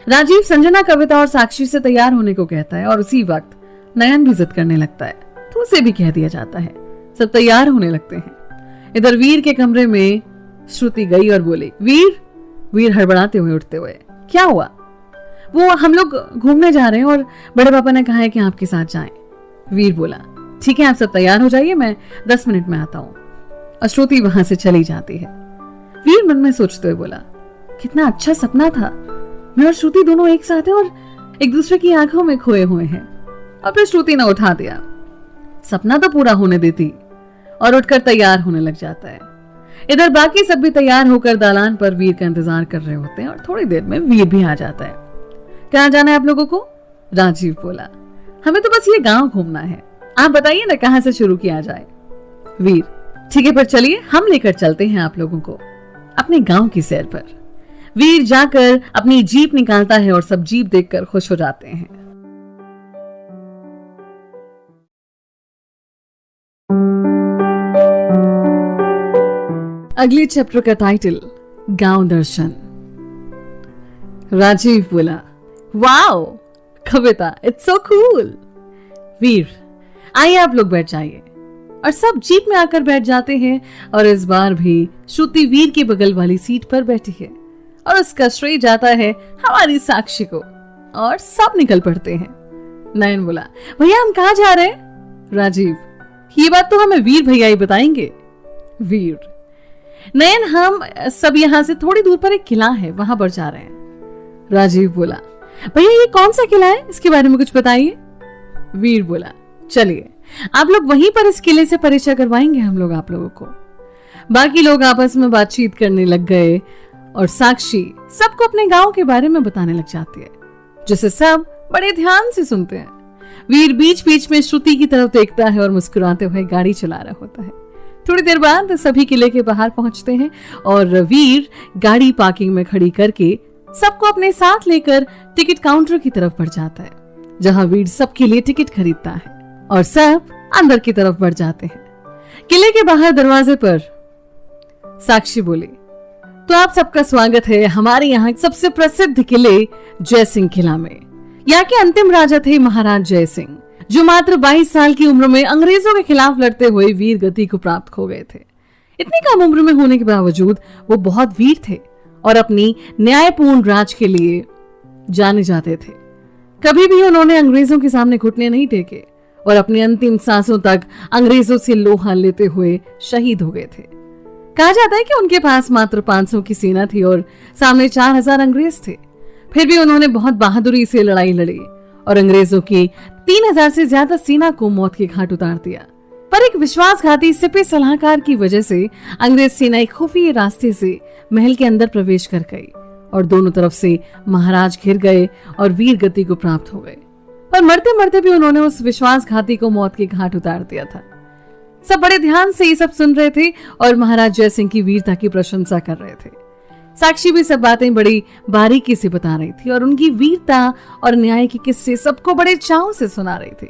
राजीव संजना, कविता और साक्षी से तैयार होने को कहता है और उसी वक्त नयन भी जिद करने लगता है तो उसे भी कह दिया जाता है। सब तैयार होने लगते हैं। इधर वीर के कमरे में श्रुति गई और बोली, वीर। वीर हड़बड़ाते हुए उठते हुए, क्या हुआ? वो हम लोग घूमने जा रहे हैं और बड़े पापा ने कहा है कि आपके साथ जाएं। वीर बोला, ठीक है, आप सब तैयार हो जाइए, मैं 10 मिनट में आता हूँ। और श्रुति वहां से चली जाती है। वीर मन में सोचते हुए बोला, कितना अच्छा सपना था, मैं और श्रुति दोनों एक साथ हैं और एक दूसरे की आंखों में खोए हुए हैं। और फिर श्रुति ने उठा दिया। सपना तो पूरा होने देती और उठकर तैयार होने लग जाता है। इधर बाकी सब भी तैयार होकर दालान पर वीर का इंतजार कर रहे होते हैं और थोड़ी देर में वीर भी आ जाता है। कहाँ जाना है आप लोगों को? राजीव बोला, हमें तो बस ये गांव घूमना है, आप बताइए ना कहाँ से शुरू किया जाए। वीर, ठीक है, पर चलिए हम लेकर चलते हैं आप लोगों को अपने गांव की सैर पर। वीर जाकर अपनी जीप निकालता है और सब जीप देखकर खुश हो जाते हैं। अगले चैप्टर का टाइटल गांव दर्शन। राजीव बोला, wow. Kavita, it's so cool. Veer, आइए आप लोग बैठ जाइए। और सब जीप में आकर बैठ जाते हैं और इस बार भी श्रुति वीर के बगल वाली सीट पर बैठी है और उसका श्रेय जाता है हमारी साक्षी को और सब निकल पड़ते हैं। नयन बोला, भैया हम कहाँ जा रहे हैं? राजीव, ये बात तो हमें वीर भैया ही बताएंगे। वीर, नयन हम सब यहाँ से थोड़ी दूर पर एक किला है, वहां पर जा रहे हैं। राजीव बोला, भैया ये कौन सा किला है, इसके बारे में कुछ बताइए। वीर बोला, चलिए आप लोग वहीं पर इस किले से परिचय करवाएंगे हम लोग आप लोगों को। बाकी लोग आपस में बातचीत करने लग गए और साक्षी सबको अपने गांव के बारे में बताने लग जाती है, जिसे सब बड़े ध्यान से सुनते हैं। वीर बीच बीच में श्रुति की तरफ देखता है और मुस्कुराते हुए गाड़ी चला रहा होता है। थोड़ी देर बाद सभी किले के बाहर पहुंचते हैं और वीर गाड़ी पार्किंग में खड़ी करके सबको अपने साथ लेकर टिकट काउंटर की तरफ बढ़ जाता है, जहां वीर सबके लिए टिकट खरीदता है और सब अंदर की तरफ बढ़ जाते हैं। किले के बाहर दरवाजे पर साक्षी बोली, तो आप सबका स्वागत है हमारे यहाँ सबसे प्रसिद्ध किले जय सिंह किला में। यहाँ के अंतिम राजा थे महाराज जय सिंह, जो मात्र 22 साल की उम्र में अंग्रेजों के खिलाफ लड़ते हुए वीर गति को प्राप्त हो गए थे। इतनी कम उम्र में होने के बावजूद वो बहुत वीर थे और अपनी न्यायपूर्ण राज के लिए जाने जाते थे। कभी भी उन्होंने अंग्रेजों के सामने घुटने नहीं टेके और अपनी अंतिम सांसों तक अंग्रेजों से लोहा लेते हुए शहीद हो गए थे। कहा जाता है कि उनके पास मात्र 500 की सेना थी और सामने 4000 अंग्रेज थे। फिर भी उन्होंने बहुत बहादुरी से लड़ाई लड़ी और अंग्रेजों की 3000 से ज्यादा सेना को मौत के घाट उतार दिया। पर एक विश्वासघाती सिपह सलाहकार की वजह से अंग्रेज सेना एक खुफिया रास्ते से महल के अंदर प्रवेश कर गई और दोनों तरफ से महाराज घिर गए और वीर गति को प्राप्त हो गए। पर मरते मरते भी उन्होंने उस विश्वासघाती को मौत के घाट उतार दिया था। सब बड़े ध्यान से ये सब सुन रहे थे और महाराज जय सिंह की वीरता की प्रशंसा कर रहे थे। साक्षी भी सब बातें बड़ी बारीकी से बता रही थी और उनकी वीरता और न्याय के किस्से सबको बड़े चाव से सुना रही थी।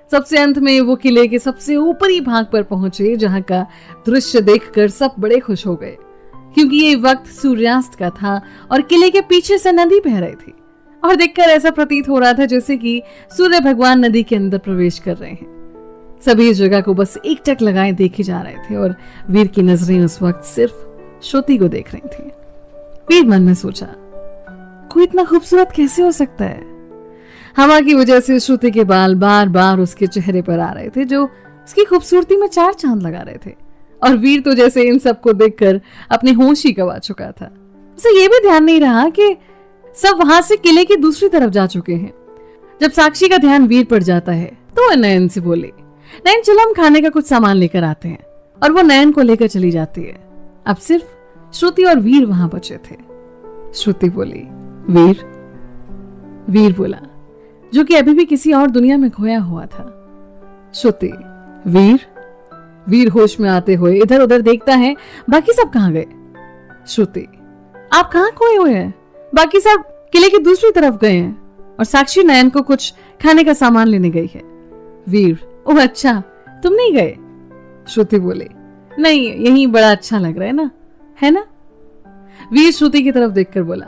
सबसे अंत में वो किले के सबसे ऊपरी भाग पर पहुंचे, जहां का दृश्य देखकर सब बड़े खुश हो गए, क्योंकि ये वक्त सूर्यास्त का था और किले के पीछे से नदी बह रही थी और देखकर ऐसा प्रतीत हो रहा था जैसे कि सूर्य भगवान नदी के अंदर प्रवेश कर रहे हैं। सभी इस जगह को बस एक टक लगाए देखे जा रहे थे और वीर की नजरें उस वक्त सिर्फ श्रुति को देख रही थी। वीर मन में सोचा, कोई इतना खूबसूरत कैसे हो सकता है? हवा की वजह से श्रुति के बाल बार बार उसके चेहरे पर आ रहे थे, जो उसकी खूबसूरती में 4 चांद लगा रहे थे। और वीर तो जैसे इन सबको देखकर अपने होश ही गवा चुका था। उसे ये भी ध्यान नहीं रहा कि सब वहां से किले की दूसरी तरफ जा चुके हैं। जब साक्षी का ध्यान वीर पर जाता है तो वह नयन से बोले, नयन चलो हम खाने का कुछ सामान लेकर आते हैं। और वो नयन को लेकर चली जाती है। अब सिर्फ श्रुति और वीर वहां बचे थे। श्रुति बोली, वीर। वीर बोला, जो कि अभी भी किसी और दुनिया में खोया हुआ था। श्रुति, वीर। वीर होश में आते हुए इधर उधर देखता है, बाकी सब कहां गए? श्रुति, आप कहां खोए हुए हैं? बाकी सब किले की दूसरी तरफ गए हैं और साक्षी नयन को कुछ खाने का सामान लेने गई है। वीर, ओह अच्छा, तुम नहीं गए? श्रुति बोले, नहीं, यही बड़ा अच्छा लग रहा है ना, है ना? वीर श्रुति की तरफ देखकर बोला,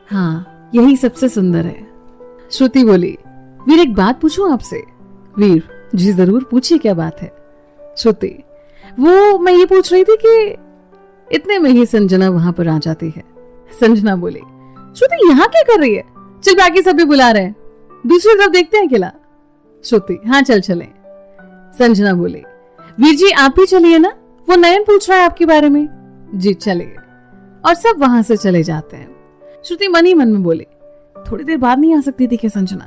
हाँ यही सबसे सुंदर है। श्रुति बोली, वीर एक बात पूछूं आपसे? वीर, जी जरूर पूछिए, क्या बात है? श्रुति, वो मैं ये पूछ रही थी कि इतने में ही संजना वहां पर आ जाती है। संजना बोली, श्रुति यहाँ क्या कर रही है? चल बाकी सब भी बुला रहे हैं, दूसरी तरफ देखते हैं किला। श्रुति, हाँ चल चलें। संजना बोली, वीर जी आप भी चलिए ना, वो नयन पूछ रहा है आपके बारे में। जी चलिए। और सब वहां से चले जाते हैं। श्रुति मन ही मन में बोली, थोड़ी देर बाद नहीं आ सकती थी क्या संजना?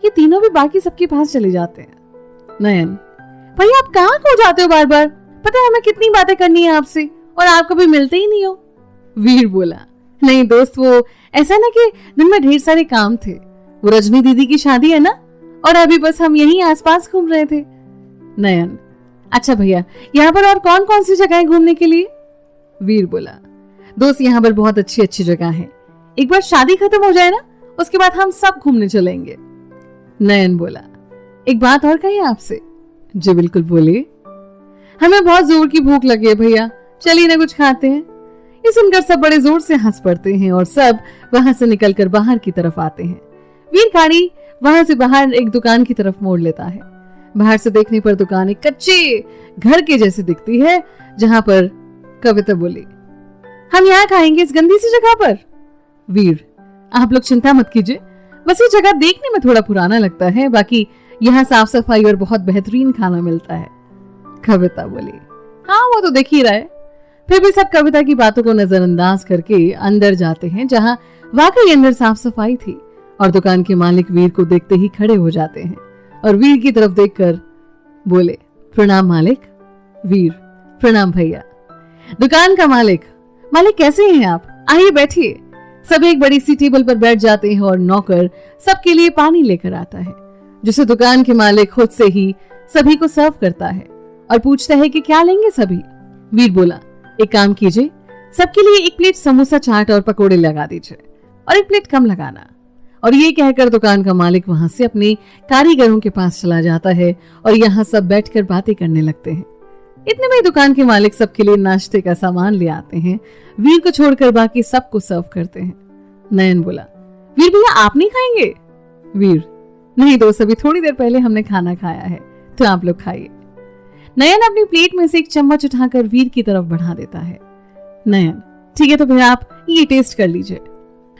ये तीनों भी बाकी सबके पास चले जाते हैं। नयन, भैया आप कहाँ खो जाते हो बार बार? पता है हमें कितनी बातें करनी है आपसे और आप कभी मिलते ही नहीं हो। वीर बोला, नहीं दोस्त, वो ऐसा ना कि दिन में ढेर सारे काम थे। वो रजनी दीदी की शादी है ना, और अभी बस हम यहीं आसपास घूम रहे थे। नयन, अच्छा भैया यहाँ पर और कौन कौन सी जगह है घूमने के लिए? वीर बोला, दोस्त यहाँ पर बहुत अच्छी अच्छी जगह है, एक बार शादी खत्म हो जाए ना, उसके बाद हम सब घूमने चलेंगे। नयन बोला, एक बात और कही आपसे? जी बिल्कुल बोलिए। हमें बहुत जोर की भूख लगी है भैया, चलिए ना कुछ खाते हैं। ये सुनकर सब बड़े जोर से हंस पड़ते हैं और सब वहां से निकलकर बाहर की तरफ आते हैं। वीर गाड़ी वहां से बाहर एक दुकान की तरफ मोड़ लेता है। बाहर से देखने पर दुकान एक कच्चे घर के जैसे दिखती है, जहां पर कविता बोली, हम यहाँ खाएंगे इस गंदी सी जगह पर। वीर, आप लोग चिंता मत कीजिए, बस ये जगह देखने में थोड़ा पुराना लगता है, बाकी यहाँ साफ सफाई और बहुत बेहतरीन खाना मिलता है। कविता बोली, हाँ वो तो देख ही रहा है। फिर भी सब कविता की बातों को नजरअंदाज करके अंदर जाते हैं, जहां वाकई अंदर साफ सफाई थी और दुकान के मालिक वीर को देखते ही खड़े हो जाते हैं और वीर की तरफ देखकर बोले, प्रणाम मालिक। वीर, प्रणाम भैया। दुकान का मालिक, मालिक कैसे हैं आप, आइए बैठिए। सब एक बड़ी सी टेबल पर बैठ जाते हैं और नौकर सबके लिए पानी लेकर आता है, जिसे दुकान के मालिक खुद से ही सभी को सर्व करता है और पूछता है कि क्या लेंगे सभी। वीर बोला, एक काम कीजिए, सबके लिए एक प्लेट समोसा चाट और पकोड़े लगा दीजिए और एक प्लेट कम लगाना। और ये कहकर दुकान का मालिक वहां से अपने कारीगरों के पास चला जाता है और यहाँ सब बैठकर बातें करने लगते हैं। इतने में दुकान के मालिक सबके लिए नाश्ते का सामान ले आते हैं। वीर को छोड़कर बाकी सबको सर्व करते हैं। नयन बोला, वीर भैया आप नहीं खाएंगे? वीर, नहीं दोस्त, अभी थोड़ी देर पहले हमने खाना खाया है, तो आप लोग खाइए। नयन अपनी प्लेट में से एक चम्मच उठाकर वीर की तरफ बढ़ा देता है। नयन, ठीक है तो फिर आप ये टेस्ट कर लीजिए।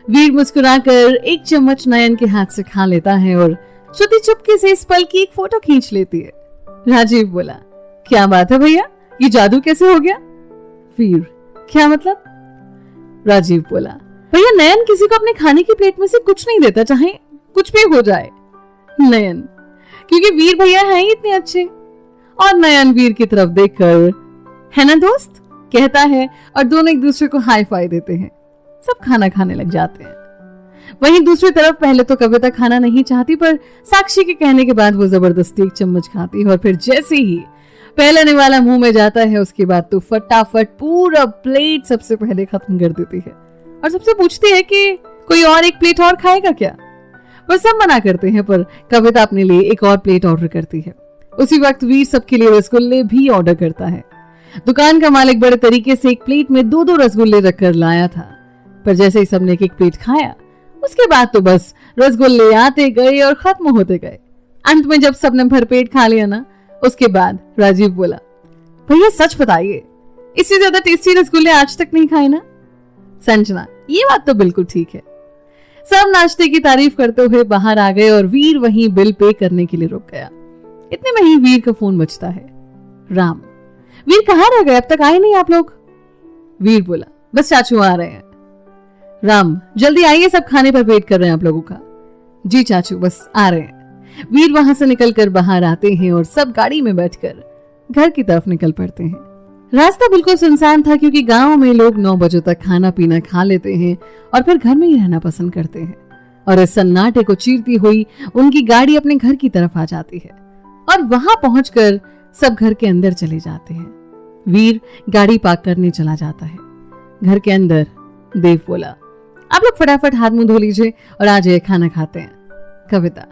वीर मुस्कुराकर एक चम्मच नयन के हाथ से खा लेता है और श्रुति चुपके से इस पल की एक फोटो खींच लेती है। राजीव बोला, क्या बात है भैया, ये जादू कैसे हो गया? वीर, क्या मतलब? राजीव बोला, भैया नयन किसी को अपने खाने की प्लेट में से कुछ नहीं देता, चाहे कुछ भी हो जाए। नयन, क्योंकि वीर भैया हैं ही इतने अच्छे। और नयन वीर की तरफ देखकर, है ना दोस्त, कहता है और दोनों एक दूसरे को हाई फाई देते हैं। सब खाना खाने लग जाते हैं। वहीं दूसरी तरफ पहले तो कविता खाना नहीं चाहती, पर साक्षी के कहने के बाद वो जबरदस्ती एक चम्मच खाती है और फिर जैसे ही पहला निवाला मुंह में जाता है, उसके बाद तो फटाफट पूरा प्लेट सबसे पहले खत्म कर देती है और सबसे पूछती है कि कोई और एक प्लेट और खाएगा क्या? पर सब मना करते हैं, पर कविता अपने लिए एक और प्लेट ऑर्डर करती है। उसी वक्त वीर सबके लिए रसगुल्ले भी ऑर्डर करता है। दुकान का मालिक बड़े तरीके से एक प्लेट में 2-2 रसगुल्ले रखकर लाया था, पर जैसे ही सबने एक प्लेट खाया, उसके बाद तो बस रसगुल्ले आते गए और खत्म होते गए। अंत में जब सबने भरपेट खा लिया ना, उसके बाद राजीव बोला, भैया सच बताइए, इससे ज्यादा टेस्टी रसगुल्ले आज तक नहीं खाए ना? संजना, ये बात तो बिल्कुल ठीक है। सब नाश्ते की तारीफ करते हुए बाहर आ गए और वीर वहीं बिल पे करने के लिए रुक गया। इतने में ही वीर का फोन बजता है। राम, वीर कहाँ रह गए, अब तक आए नहीं आप लोग? वीर बोला, बस चाचू आ रहे हैं। राम, जल्दी आइए, सब खाने पर वेट कर रहे हैं आप लोगों का। जी चाचू, बस आ रहे हैं। वीर वहां से निकलकर बाहर आते हैं और सब गाड़ी में बैठकर घर की तरफ निकल पड़ते हैं। रास्ता बिल्कुल सुनसान था, क्योंकि गांव में लोग 9 बजे तक खाना पीना खा लेते हैं और फिर घर में ही रहना पसंद करते हैं। और इस सन्नाटे को चीरती हुई उनकी गाड़ी अपने घर की तरफ आ जाती है और वहां पहुंचकर सब घर के अंदर चले जाते हैं। वीर गाड़ी पार्क करने चला जाता है। घर के अंदर देव बोला, आप लोग फटाफट हाथ मुंह धो लीजिए और आ जाइए, खाना खाते हैं। कविता,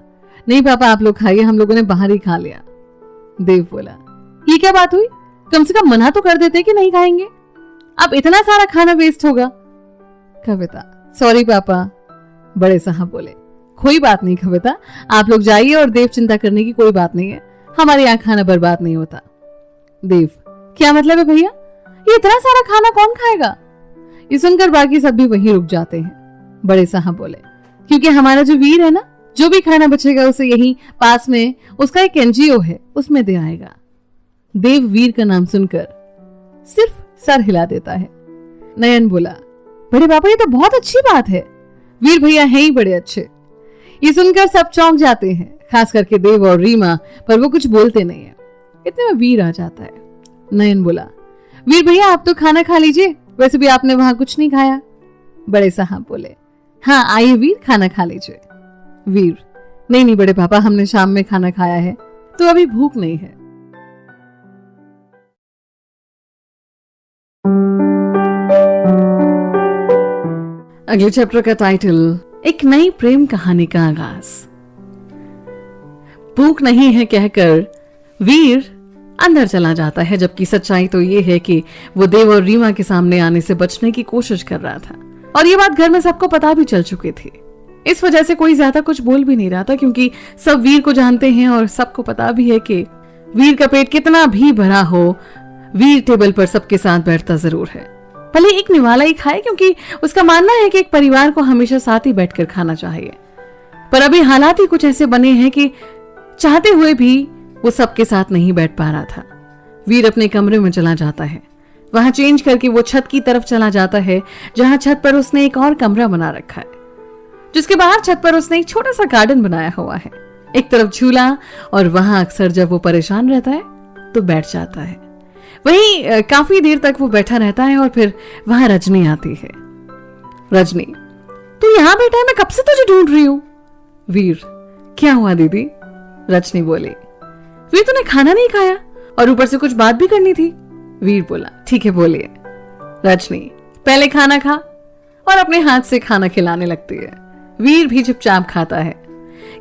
नहीं पापा आप लोग खाइए, हम लोगों ने बाहर ही खा लिया। देव बोला, ये क्या बात हुई, कम से कम मना तो कर देते कि नहीं खाएंगे, अब इतना सारा खाना वेस्ट होगा। कविता, सॉरी पापा। बड़े साहब बोले, कोई बात नहीं कविता, आप लोग जाइए और देव चिंता करने की कोई बात नहीं है, हमारे यहाँ खाना बर्बाद नहीं होता। देव, क्या मतलब है भैया, ये इतना सारा खाना कौन खाएगा? ये सुनकर बाकी सब भी वहीं रुक जाते हैं। बड़े साहब बोले, क्योंकि हमारा जो वीर है ना, जो भी खाना बचेगा उसे यहीं पास में उसका एक एनजीओ है, उसमें दे आएगा। देव वीर का नाम सुनकर सिर्फ सर हिला देता है। नयन बोला, बड़े पापा ये तो बहुत अच्छी बात है, वीर भैया हैं ही बड़े अच्छे। ये सुनकर सब चौंक जाते हैं, खास करके देव और रीमा, पर वो कुछ बोलते नहीं है। इतने में वीर आ जाता है। नयन बोला, वीर भैया आप तो खाना खा लीजिए, वैसे भी आपने वहां कुछ नहीं खाया। बड़े साहब बोले, हाँ आइए वीर, खाना खा लीजिए। वीर, नहीं नहीं बड़े पापा, हमने शाम में खाना खाया है, तो अभी भूख नहीं है। अगले चैप्टर का टाइटल, एक नई प्रेम कहानी का आगाज। भूख नहीं है कहकर वीर अंदर चला जाता है, जबकि सच्चाई तो ये है कि वो देव और रीमा के सामने आने से बचने की कोशिश कर रहा था और ये बात घर में सबको पता भी चल चुकी थी। इस वजह से कोई ज्यादा कुछ बोल भी नहीं रहा था, क्योंकि सब वीर को जानते हैं और सबको पता भी है कि वीर का पेट कितना भी भरा हो, वीर टेबल पर सबके साथ बैठता जरूर है, भले एक निवाला ही खाए, क्योंकि उसका मानना है कि एक परिवार को हमेशा साथ ही बैठकर खाना चाहिए। पर अभी हालात ही कुछ ऐसे बने हैं कि चाहते हुए भी वो सबके साथ नहीं बैठ पा रहा था। वीर अपने कमरे में चला जाता है, वहां चेंज करके वो छत की तरफ चला जाता है, जहां छत पर उसने एक और कमरा बना रखा है, जिसके बाहर छत पर उसने एक छोटा सा गार्डन बनाया हुआ है, एक तरफ झूला, और वहां अक्सर जब वो परेशान रहता है तो बैठ जाता है। वहीं काफी देर तक वो बैठा रहता है और फिर वहां रजनी आती है। रजनी, तू यहाँ बैठा है, मैं कब से तुझे ढूंढ रही हूँ। वीर, क्या हुआ दीदी? रजनी बोली, वीर तूने खाना नहीं खाया और ऊपर से कुछ बात भी करनी थी। वीर बोला, ठीक है बोलिए। रजनी, पहले खाना खा, और अपने हाथ से खाना खिलाने लगती है। वीर भी चुपचाप खाता है।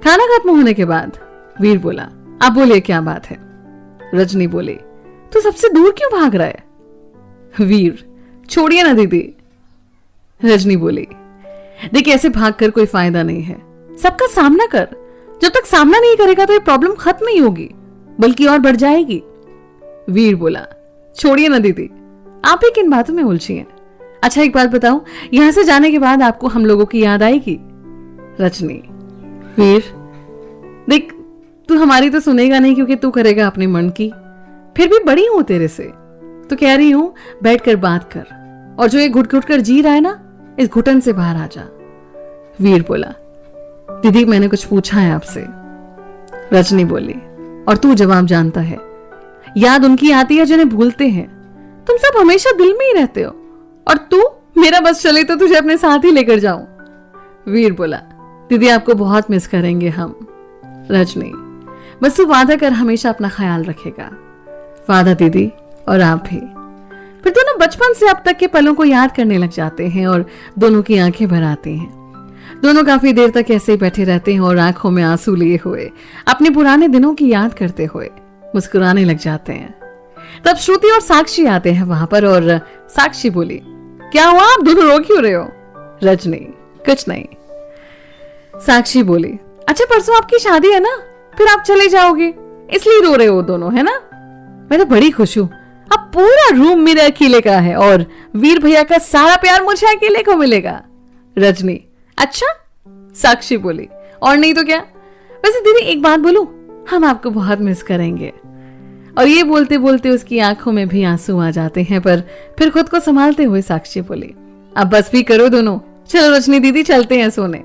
खाना खत्म होने के बाद वीर बोला, आप बोलिए क्या बात है। रजनी बोली, तू सबसे दूर क्यों भाग रहा है। वीर, छोड़िए ना दीदी। रजनी बोली, देख ऐसे भागकर कोई फायदा नहीं है, सबका सामना कर, जब तक सामना नहीं करेगा तो ये प्रॉब्लम खत्म नहीं होगी, बल्कि और बढ़ जाएगी। वीर बोला, छोड़िए ना दीदी, आप ही किन बातों में उलझी हैं। अच्छा एक बात बताओ, यहां से जाने के बाद आपको हम लोगों की याद आएगी। रजनी, वीर देख, तू हमारी तो सुनेगा नहीं, क्योंकि तू करेगा अपने मन की, फिर भी बड़ी हूं तेरे से, तो कह रही हूं बैठकर बात कर, और जो ये घुट घुट कर जी रहा है ना, इस घुटन से बाहर आ जा। वीर बोला, दीदी मैंने कुछ पूछा है आपसे। रजनी बोली, और तू जवाब जानता है, याद उनकी आती है जिन्हें भूलते हैं, तुम सब हमेशा दिल में ही रहते हो, और तू मेरा बस चले तो तुझे अपने साथ ही लेकर जाऊं। वीर बोला, दीदी आपको बहुत मिस करेंगे हम। रजनी, बस तू वादा कर हमेशा अपना ख्याल रखेगा। वादा दीदी, और आप भी। फिर दोनों बचपन से अब तक के पलों को याद करने लग जाते हैं और दोनों की आंखें भर आती हैं। दोनों काफी देर तक ऐसे ही बैठे रहते हैं और आंखों में आंसू लिए हुए अपने पुराने दिनों की याद करते हुए मुस्कुराने लग जाते हैं। तब श्रुति और साक्षी आते हैं वहां पर, और साक्षी बोली, क्या हुआ, आप दोनों रो क्यों रहे हो। रजनी, कुछ नहीं। साक्षी बोली, अच्छा परसों आपकी शादी है ना, फिर आप चले जाओगे, इसलिए रो रहे हो दोनों, है ना। मैं तो बड़ी खुश हूं, अब पूरा रूम मेरे अकेले का है और वीर भैया का सारा प्यार मुझे अकेले को मिलेगा। रजनी, अच्छा। साक्षी बोली, और नहीं तो क्या। वैसे दीदी एक बात बोलूं, हम आपको बहुत मिस करेंगे। और ये बोलते बोलते उसकी आंखों में भी आंसू आ जाते हैं, पर फिर खुद को संभालते हुए साक्षी बोली, अब बस भी करो दोनों, चलो रजनी दीदी चलते हैं सोने,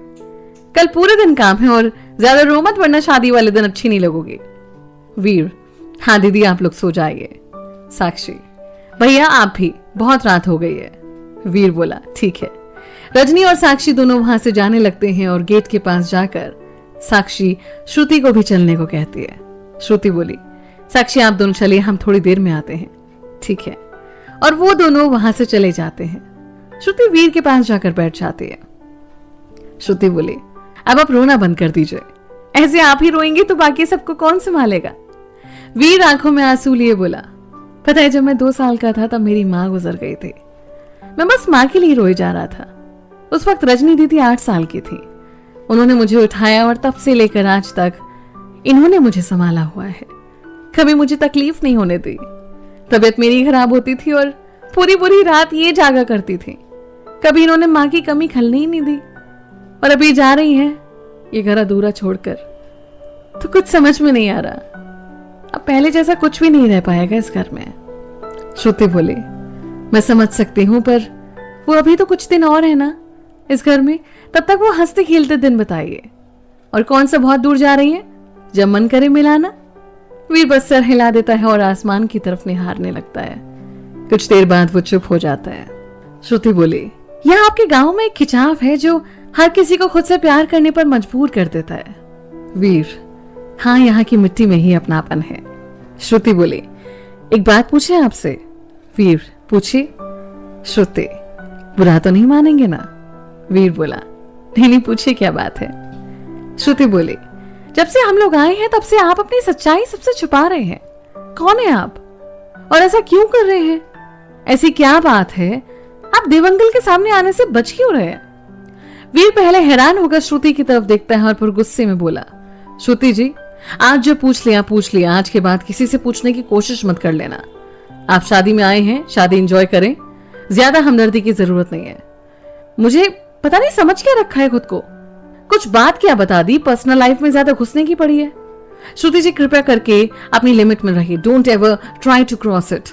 कल पूरे दिन काम है और ज्यादा रो मत, वरना शादी वाले दिन अच्छी नहीं लगोगी। वीर, हाँ दीदी आप लोग सो जाइए। साक्षी, भैया आप भी, बहुत रात हो गई है। वीर बोला, ठीक है। रजनी और साक्षी दोनों वहां से जाने लगते हैं और गेट के पास जाकर साक्षी श्रुति को भी चलने को कहती है। श्रुति बोली, साक्षी आप दोनों चलिए, हम थोड़ी देर में आते हैं। ठीक है। और वो दोनों वहां से चले जाते हैं। श्रुति वीर के पास जाकर बैठ जाती है। श्रुति बोली, अब आप रोना बंद कर दीजिए, ऐसे आप ही रोएंगे तो बाकी सबको कौन संभालेगा। वीर आंखों में आंसू लिए बोला, पता है जब मैं 2 साल का था तब मेरी माँ गुजर गई थी, मैं बस माँ के लिए रोए जा रहा था। उस वक्त रजनी दीदी 8 साल की थी। उन्होंने मुझे उठाया और तब से लेकर आज तक इन्होंने मुझे संभाला हुआ है, कभी मुझे तकलीफ नहीं होने दी। तबीयत मेरी खराब होती थी और पूरी पूरी रात ये जागा करती थी, कभी इन्होंने माँ की कमी खलने ही नहीं दी। और अभी जा रही हैं ये घर अधूरा छोड़कर, तो कुछ समझ में नहीं आ रहा, अब पहले जैसा कुछ भी नहीं रह पाएगा इस घर में। श्रुति बोली, मैं समझ सकती हूँ, पर वो अभी तो कुछ दिन और है ना इस घर में, तब तक वो हंसते खेलते दिन बताइए। और कौन सा बहुत दूर जा रही है, जब मन करे मिलाना। वीर बस सर हिला देता है और आसमान की तरफ निहारने लगता है। कुछ देर बाद वो चुप हो जाता है। श्रुति बोली, यहाँ आपके गांव में एक खिंचाव है जो हर किसी को खुद से प्यार करने पर मजबूर कर देता है। वीर, हाँ यहाँ की मिट्टी में ही अपनापन है। श्रुति बोली, एक बात पूछे आपसे। वीर, पूछिए। श्रुति, बुरा तो नहीं मानेंगे ना। वीर बोला, नहीं पूछिए क्या बात है। श्रुति बोली, जब से हम लोग आए हैं तब से आप अपनी सच्चाई सबसे छुपा रहे हैं, कौन है आप और ऐसा क्यों कर रहे हैं, ऐसी क्या बात है, आप देवंगल के सामने आने से बच क्यों रहे हैं। वीर पहले हैरान होकर श्रुति की तरफ देखता है और फिर गुस्से में बोला, श्रुति जी, आज जो पूछ लिया, आज के बाद किसी से पूछने की कोशिश मत कर लेना। आप शादी में आए हैं, शादी एंजॉय करें, ज्यादा हमदर्दी की जरूरत नहीं है। मुझे पता नहीं समझ क्या रखा है खुद को, कुछ बात क्या बता दी, पर्सनल लाइफ में ज्यादा घुसने की पड़ी है। श्रुति जी कृपया करके अपनी लिमिट में रहिए, don't ever try to cross it.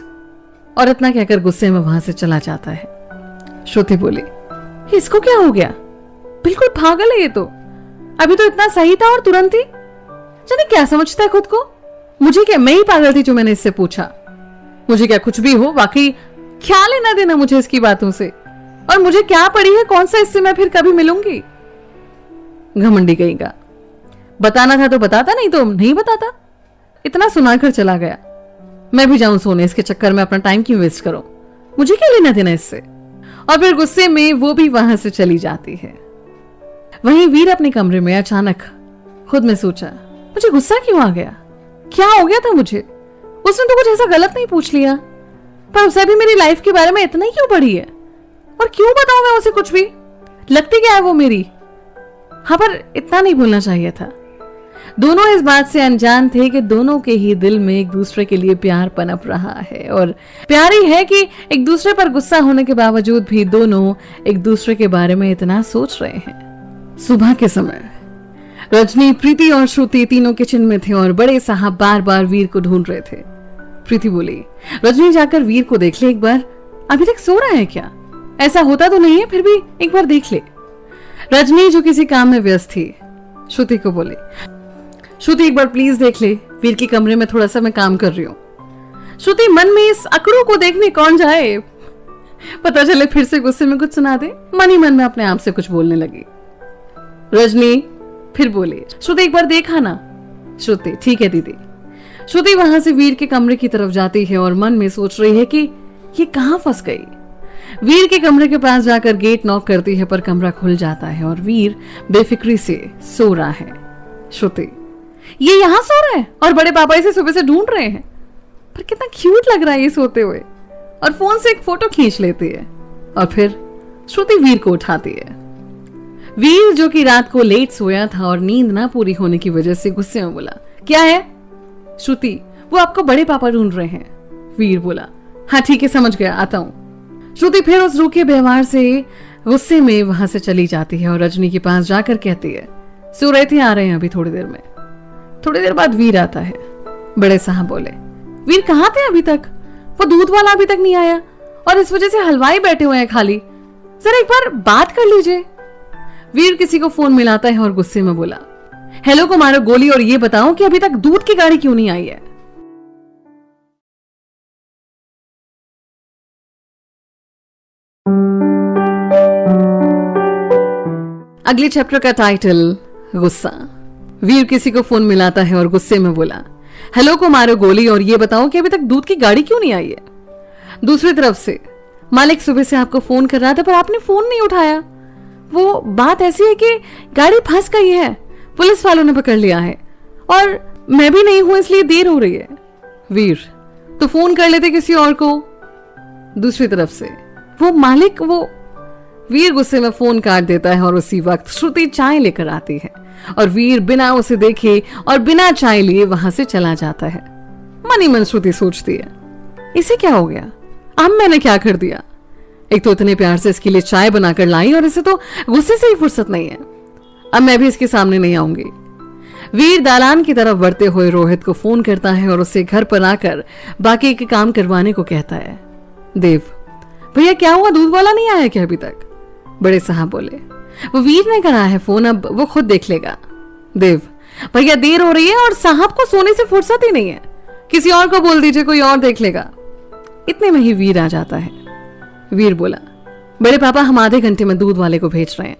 और इतना कहकर गुस्से में वहां से चला जाता है। श्रुति बोली, इसको क्या हो गया, बिल्कुल पागल है ये तो, अभी तो इतना सही था और तुरंत ही जाने क्या समझता है खुद को। मुझे क्या, मैं ही पागल थी जो मैंने इससे पूछा। मुझे क्या, कुछ भी हो, वाकई ख्याल ही ना देना मुझे इसकी बातों से। और मुझे क्या पड़ी है, कौन सा इससे मैं फिर कभी मिलूंगी। घमंडी कहेगा, बताना था तो बताता, नहीं तो नहीं बताता। इतना सुनाकर चला गया, मैं भी जाऊं सोने, इसके चक्कर में अपना टाइम क्यों वेस्ट करूं, मुझे क्या लेना देना इससे। और फिर गुस्से में वो भी वहां से चली जाती है। वहीं वीर अपने कमरे में अचानक खुद में सोचा, मुझे गुस्सा क्यों आ गया, क्या हो गया था मुझे। उसने तो कुछ ऐसा गलत नहीं पूछ लिया, पर उसे भी मेरी लाइफ के बारे में इतना ही क्यों पड़ी है, और क्यों बताऊं मैं उसे कुछ भी, लगती क्या है वो मेरी। हाँ, पर इतना नहीं भूलना चाहिए था। दोनों इस बात से अनजान थे कि दोनों के ही दिल में एक दूसरे के लिए प्यार पनप रहा है, और प्यार ही है कि एक दूसरे पर गुस्सा होने के बावजूद भी दोनों एक दूसरे के बारे में इतना सोच रहे हैं। सुबह के समय रजनी, प्रीति और श्रुति तीनों किचन में थे और बड़े साहब बार बार वीर को ढूंढ रहे थे। प्रीति बोली, रजनी जाकर वीर को देख ले एक बार, अभी तक सो रहा है क्या, ऐसा होता तो नहीं है, फिर भी एक बार देख ले। रजनी जो किसी काम में व्यस्त थी, श्रुति को बोले, श्रुति एक बार प्लीज देख ले, वीर के कमरे में थोड़ा सा मैं काम कर रही हूँ। श्रुति मन में इस अकड़ों को देखने कौन जाए, पता चले फिर से गुस्से में कुछ सुना दे। मन ही मन में अपने आप से कुछ बोलने लगी। रजनी फिर बोली, श्रुति एक बार देखा ना। श्रुति, ठीक है दीदी। श्रुति वहां से वीर के कमरे की तरफ जाती है और मन में सोच रही है कि ये कहां फंस गई। वीर के कमरे के पास जाकर गेट नॉक करती है, पर कमरा खुल जाता है और वीर बेफिक्री से सो रहा है। श्रुति, ये यहां सो रहा है और बड़े पापा इसे सुबह से ढूंढ रहे हैं, पर कितना क्यूट लग रहा है ये सोते हुए। और फोन से एक फोटो खींच लेती है और फिर श्रुति वीर को उठाती है। वीर जो कि रात को लेट सोया था और नींद ना पूरी होने की वजह से गुस्से में बोला, क्या है। श्रुति, वो आपको बड़े पापा ढूंढ रहे हैं। वीर बोला, हाँ ठीक है, समझ गया, आता हूं। श्रुति फिर उस रूखे व्यवहार से गुस्से में वहां से चली जाती है और रजनी के पास जाकर कहती है, सो रहे थे, आ रहे हैं अभी थोड़ी देर में। थोड़ी देर बाद वीर आता है। बड़े साहब बोले, वीर कहाँ थे अभी तक, वो दूध वाला अभी तक नहीं आया और इस वजह से हलवाई बैठे हुए हैं खाली, जरा एक बार बात कर लीजिए। वीर किसी को फोन मिलाता है और गुस्से में बोला, हेलो को मारो गोली और ये बताओ कि अभी तक दूध की गाड़ी क्यों नहीं आई है। अगले चैप्टर का टाइटल, गुस्सा। वीर किसी को फोन मिलाता है और गुस्से में बोला, हेलो को मारो गोली और ये बताओ कि अभी तक दूध की गाड़ी क्यों नहीं आई है। दूसरी तरफ से मालिक सुबह से आपको फोन कर रहा था पर आपने फोन नहीं उठाया। वो बात ऐसी है कि गाड़ी फंस गई है, पुलिस वालों ने पकड़ लिया है और मैं भी नहीं हूं इसलिए देर हो रही है। वीर, तो फोन कर लेते किसी और को। दूसरी तरफ से वो मालिक, वो वीर गुस्से में फोन काट देता है और उसी वक्त श्रुति चाय लेकर आती है और वीर बिना उसे देखे और बिना चाय लिए वहां से चला जाता है। मन ही मन श्रुति सोचती है, इसे क्या हो गया, अब मैंने क्या कर दिया। एक तो इतने प्यार से इसके लिए चाय बनाकर लाई और इसे तो गुस्से से ही फुर्सत नहीं है। अब मैं भी इसके सामने नहीं आऊंगी। वीर दालान की तरफ बढ़ते हुए रोहित को फोन करता है और उसे घर पर आकर बाकी के काम करवाने को कहता है। देव, भैया क्या हुआ, दूध वाला नहीं आया क्या अभी तक। बड़े साहब बोले, वो वीर ने करा है फोन, अब वो खुद देख लेगा। देव, भैया देर हो रही है और साहब को सोने से फुर्सत ही नहीं है, किसी और को बोल दीजिए, कोई और देख लेगा। इतने में ही वीर आ जाता है। वीर बोला, बड़े पापा हम आधे घंटे में दूध वाले को भेज रहे हैं,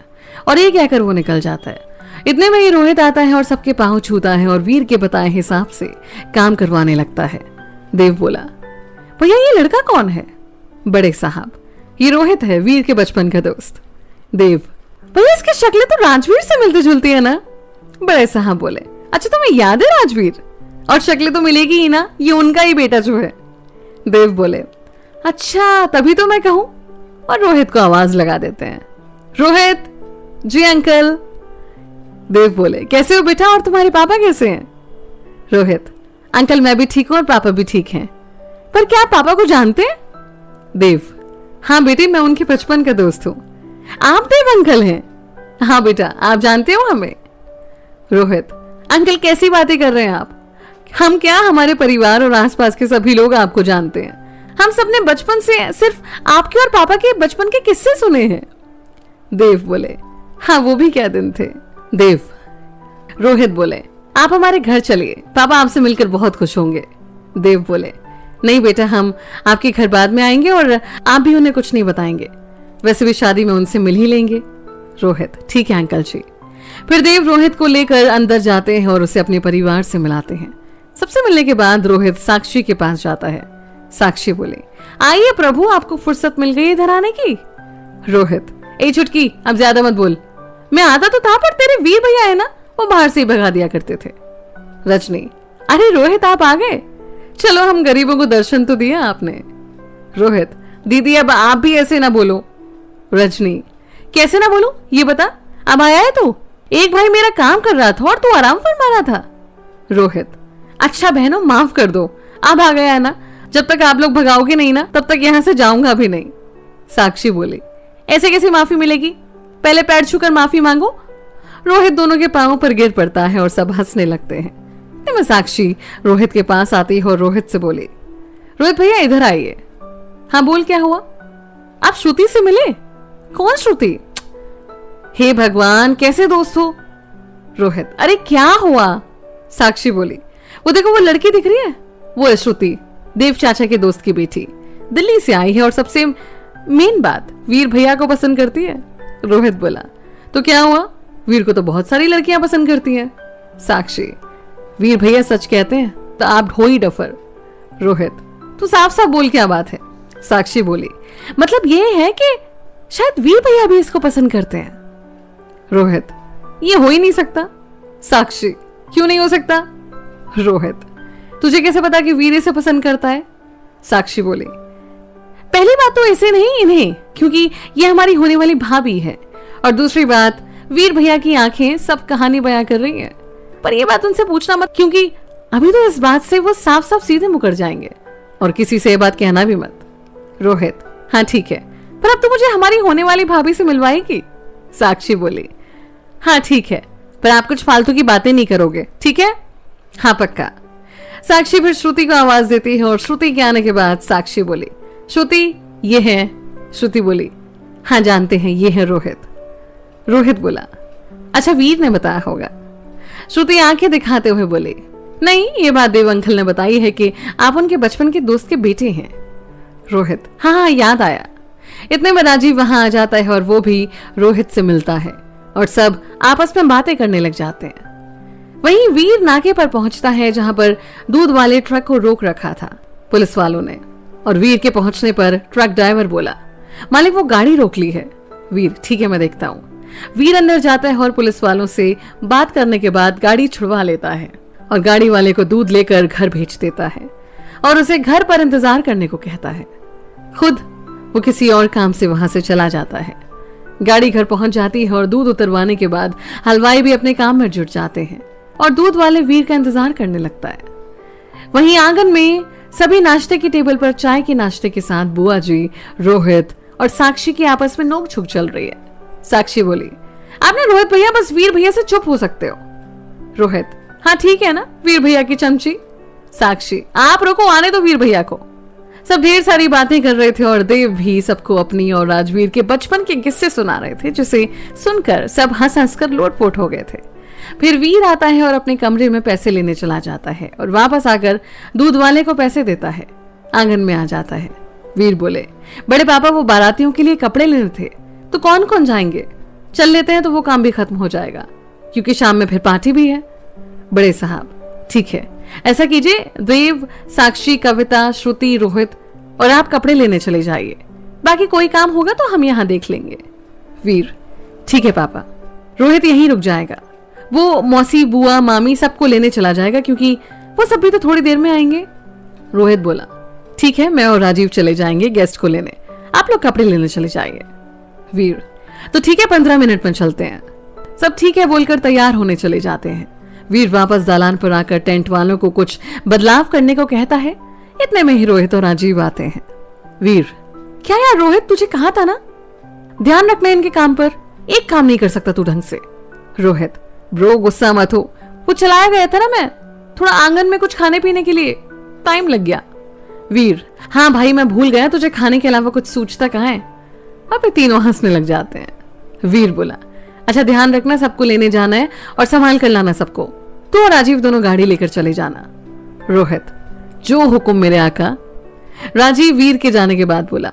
और ये कहकर वो निकल जाता है। इतने में ही रोहित आता है और सबके पांव छूता है और वीर के बताए हिसाब से काम करवाने लगता है। देव बोला, भैया ये लड़का कौन है। बड़े साहब, ये रोहित है, वीर के बचपन का दोस्त। देव, भैया इसकी शक्लें तो राजवीर से मिलती जुलती है ना। बड़े साहब बोले, अच्छा तुम्हें याद है राजवीर, और शक्लें तो मिलेगी ही ना, ये उनका ही बेटा जो है। देव बोले, अच्छा तभी तो मैं कहूं, और रोहित को आवाज लगा देते हैं। रोहित, जी अंकल। देव बोले, कैसे हो बेटा और तुम्हारे पापा कैसे हैं? रोहित, अंकल मैं भी ठीक हूं और पापा भी ठीक हैं। पर क्या आप पापा को जानते हैं? देव, हाँ बेटे मैं उनके बचपन का दोस्त हूं। आप देव अंकल हैं? हाँ बेटा, आप जानते हो हमें? रोहित, अंकल कैसी बातें कर रहे हैं आप? हम क्या, हमारे परिवार और आसपास के सभी लोग आपको जानते हैं। हम सबने बचपन से सिर्फ आपके और पापा के बचपन के किस्से सुने हैं। देव बोले, हाँ वो भी क्या दिन थे। देव, रोहित बोले, आप हमारे घर चलिए, पापा आपसे मिलकर बहुत खुश होंगे। देव बोले, नहीं बेटा, हम आपके घर बाद में आएंगे और आप भी उन्हें कुछ नहीं बताएंगे, वैसे भी शादी में उनसे मिल ही लेंगे। रोहित, ठीक है अंकल जी। फिर देव रोहित को लेकर अंदर जाते हैं और उसे अपने परिवार से मिलाते हैं। सबसे मिलने के बाद रोहित साक्षी के पास जाता है। साक्षी बोले, आइए प्रभु, आपको फुर्सत मिल गई इधर आने की। रोहित, ए चुटकी, अब ज्यादा मत बोल। मैं आता तो था पर तेरे वीर भैया है ना, वो बाहर से ही भगा दिया करते थे। रजनी, अरे रोहित आप आ गए, चलो हम गरीबों को दर्शन तो दिया आपने। रोहित, दीदी अब आप भी ऐसे ना बोलो। रजनी, कैसे ना बोलूं ये बता, अब आया है तू? एक भाई मेरा काम कर रहा था और तू आराम फरमा रहा था। रोहित, अच्छा बहनों माफ कर दो, अब आ गया है ना, जब तक आप लोग भगाओगे नहीं ना तब तक यहाँ से जाऊंगा भी नहीं। साक्षी बोली, ऐसे कैसे माफी मिलेगी, पहले पैर छूकर माफी मांगो। रोहित दोनों के पांवों पर गिर पड़ता है और सब हंसने लगते हैं। मैं साक्षी रोहित के पास आती है और रोहित से बोली, रोहित भैया इधर आइए। हाँ बोल, क्या हुआ? आप श्रुति से मिले? कौन श्रुति? हे भगवान, कैसे दोस्त हो? रोहित, अरे क्या हुआ? साक्षी बोली, वो देखो वो लड़की दिख रही है, वो है श्रुति, देव चाचा के दोस्त की बेटी, दिल्ली से आई है और सबसे मेन बात, वीर भैया को पसंद करती है। रोहित बोला, तो क्या हुआ, वीर को तो बहुत सारी लड़कियां पसंद करती हैं। साक्षी, वीर भैया सच कहते हैं तो आप हो ही डफर। रोहित, तू साफ साफ बोल, क्या बात है? साक्षी बोली, मतलब ये है कि शायद वीर भैया भी इसको पसंद करते हैं। रोहित, ये हो ही नहीं सकता। साक्षी, क्यों नहीं हो सकता? रोहित, तुझे कैसे पता कि वीर इसे पसंद करता है? साक्षी बोली, पहली बात तो ऐसे नहीं इन्हें, क्योंकि ये हमारी होने वाली भाभी है, और दूसरी बात वीर भैया की आंखें सब कहानी बयां कर रही हैं। पर ये बात उनसे पूछना मत, क्योंकि अभी तो इस बात से वो साफ साफ सीधे मुकर जाएंगे, और किसी से ये बात कहना भी मत। रोहित, हाँ ठीक है, पर अब तो मुझे हमारी होने वाली भाभी से मिलवाएगी। साक्षी बोली, हाँ ठीक है, पर आप कुछ फालतू की बातें नहीं करोगे, ठीक है? हाँ पक्का। साक्षी फिर श्रुति को आवाज देती है और श्रुति के आने के बाद साक्षी बोली, श्रुति ये है। श्रुति बोली, हाँ जानते हैं, ये है रोहित। रोहित बोला, अच्छा वीर ने बताया होगा। श्रुति आंखें दिखाते हुए बोली, नहीं, ये बात देव अंकल ने बताई है कि आप उनके बचपन के दोस्त के बेटे हैं। रोहित, हाँ हाँ याद आया। इतने में राजीव वहां आ जाता है और वो भी रोहित से मिलता है और सब आपस में बातें करने लग जाते हैं। वहीं वीर नाके पर पहुंचता है जहां पर दूध वाले ट्रक को रोक रखा था पुलिस वालों ने, और वीर के पहुंचने पर ट्रक ड्राइवर बोला, मालिक वो गाड़ी रोक ली है। वीर, ठीक है मैं देखता हूँ। वीर अंदर जाता है और पुलिस वालों से बात करने के बाद गाड़ी छुड़वा लेता है और गाड़ी वाले को दूध लेकर घर भेज देता है और उसे घर पर इंतजार करने को कहता है। खुद वो किसी और काम से वहां से चला जाता है। गाड़ी घर पहुंच जाती है और दूध उतरवाने के बाद हलवाई भी अपने काम में जुट जाते हैं और दूध वाले वीर का इंतजार करने लगता है। वहीं आंगन में सभी नाश्ते की टेबल पर चाय के नाश्ते के साथ बुआ जी, रोहित और साक्षी की आपस में नोक झोंक चल रही है। साक्षी बोली, आपने रोहित भैया बस वीर भैया से चुप हो सकते हो। रोहित, हाँ ठीक है ना वीर भैया की चमची। साक्षी, आप रोको, आने दो वीर भैया को। सब ढेर सारी बातें कर रहे थे और देव भी सबको अपनी और राजवीर के बचपन के किस्से सुना रहे थे, जिसे सुनकर सब हंस हंस कर लोटपोट हो गए थे। फिर वीर आता है और अपने कमरे में पैसे लेने चला जाता है और वापस आकर दूध वाले को पैसे देता है। आंगन में आ जाता है। वीर बोले, बड़े पापा वो बारातियों के लिए कपड़े लेने थे, तो कौन कौन जाएंगे? चल लेते हैं तो वो काम भी खत्म हो जाएगा, क्योंकि शाम में फिर पार्टी भी है। बड़े साहब, ठीक है, ऐसा कीजिए, देव, साक्षी, कविता, श्रुति, रोहित और आप कपड़े लेने चले जाइए, बाकी कोई काम होगा तो हम यहाँ देख लेंगे। वीर, ठीक है पापा। रोहित यहीं रुक जाएगा, वो मौसी, बुआ, मामी सबको लेने चला जाएगा, क्योंकि वो सब भी तो थोड़ी देर में आएंगे। रोहित बोला, ठीक है, मैं और राजीव चले जाएंगे गेस्ट को लेने, आप लोग कपड़े लेने चले जाइए। वीर, तो ठीक है 15 मिनट में चलते हैं। सब ठीक है बोलकर तैयार होने चले जाते हैं। वीर वापस दालान पर आकर टेंट वालों को कुछ बदलाव करने को कहता है। इतने में ही रोहित और राजीव आते हैं। वीर, क्या यार रोहित, तुझे कहा था ना ध्यान रखना इनके काम पर, एक काम नहीं कर सकता तू ढंग से। रोहित, ब्रो गुस्सा मत हो, वो चलाया गया था ना मैं, थोड़ा आंगन में कुछ खाने पीने के लिए, टाइम लग गया। वीर, हाँ भाई मैं भूल गया, तुझे खाने के अलावा कुछ सूझता कहाँ है। अब ये तीनों हंसने लग जाते हैं। वीर बोला, अच्छा ध्यान रखना, सबको लेने जाना है और संभाल कर लाना सबको। तू और राजीव दोनों गाड़ी लेकर चले जाना। रोहित, जो हुक्म मेरे आका। राजीव वीर के जाने के बाद बोला,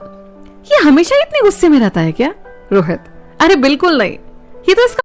ये हमेशा इतने गुस्से में रहता है क्या? रोहित, अरे बिल्कुल नहीं, ये तो इसका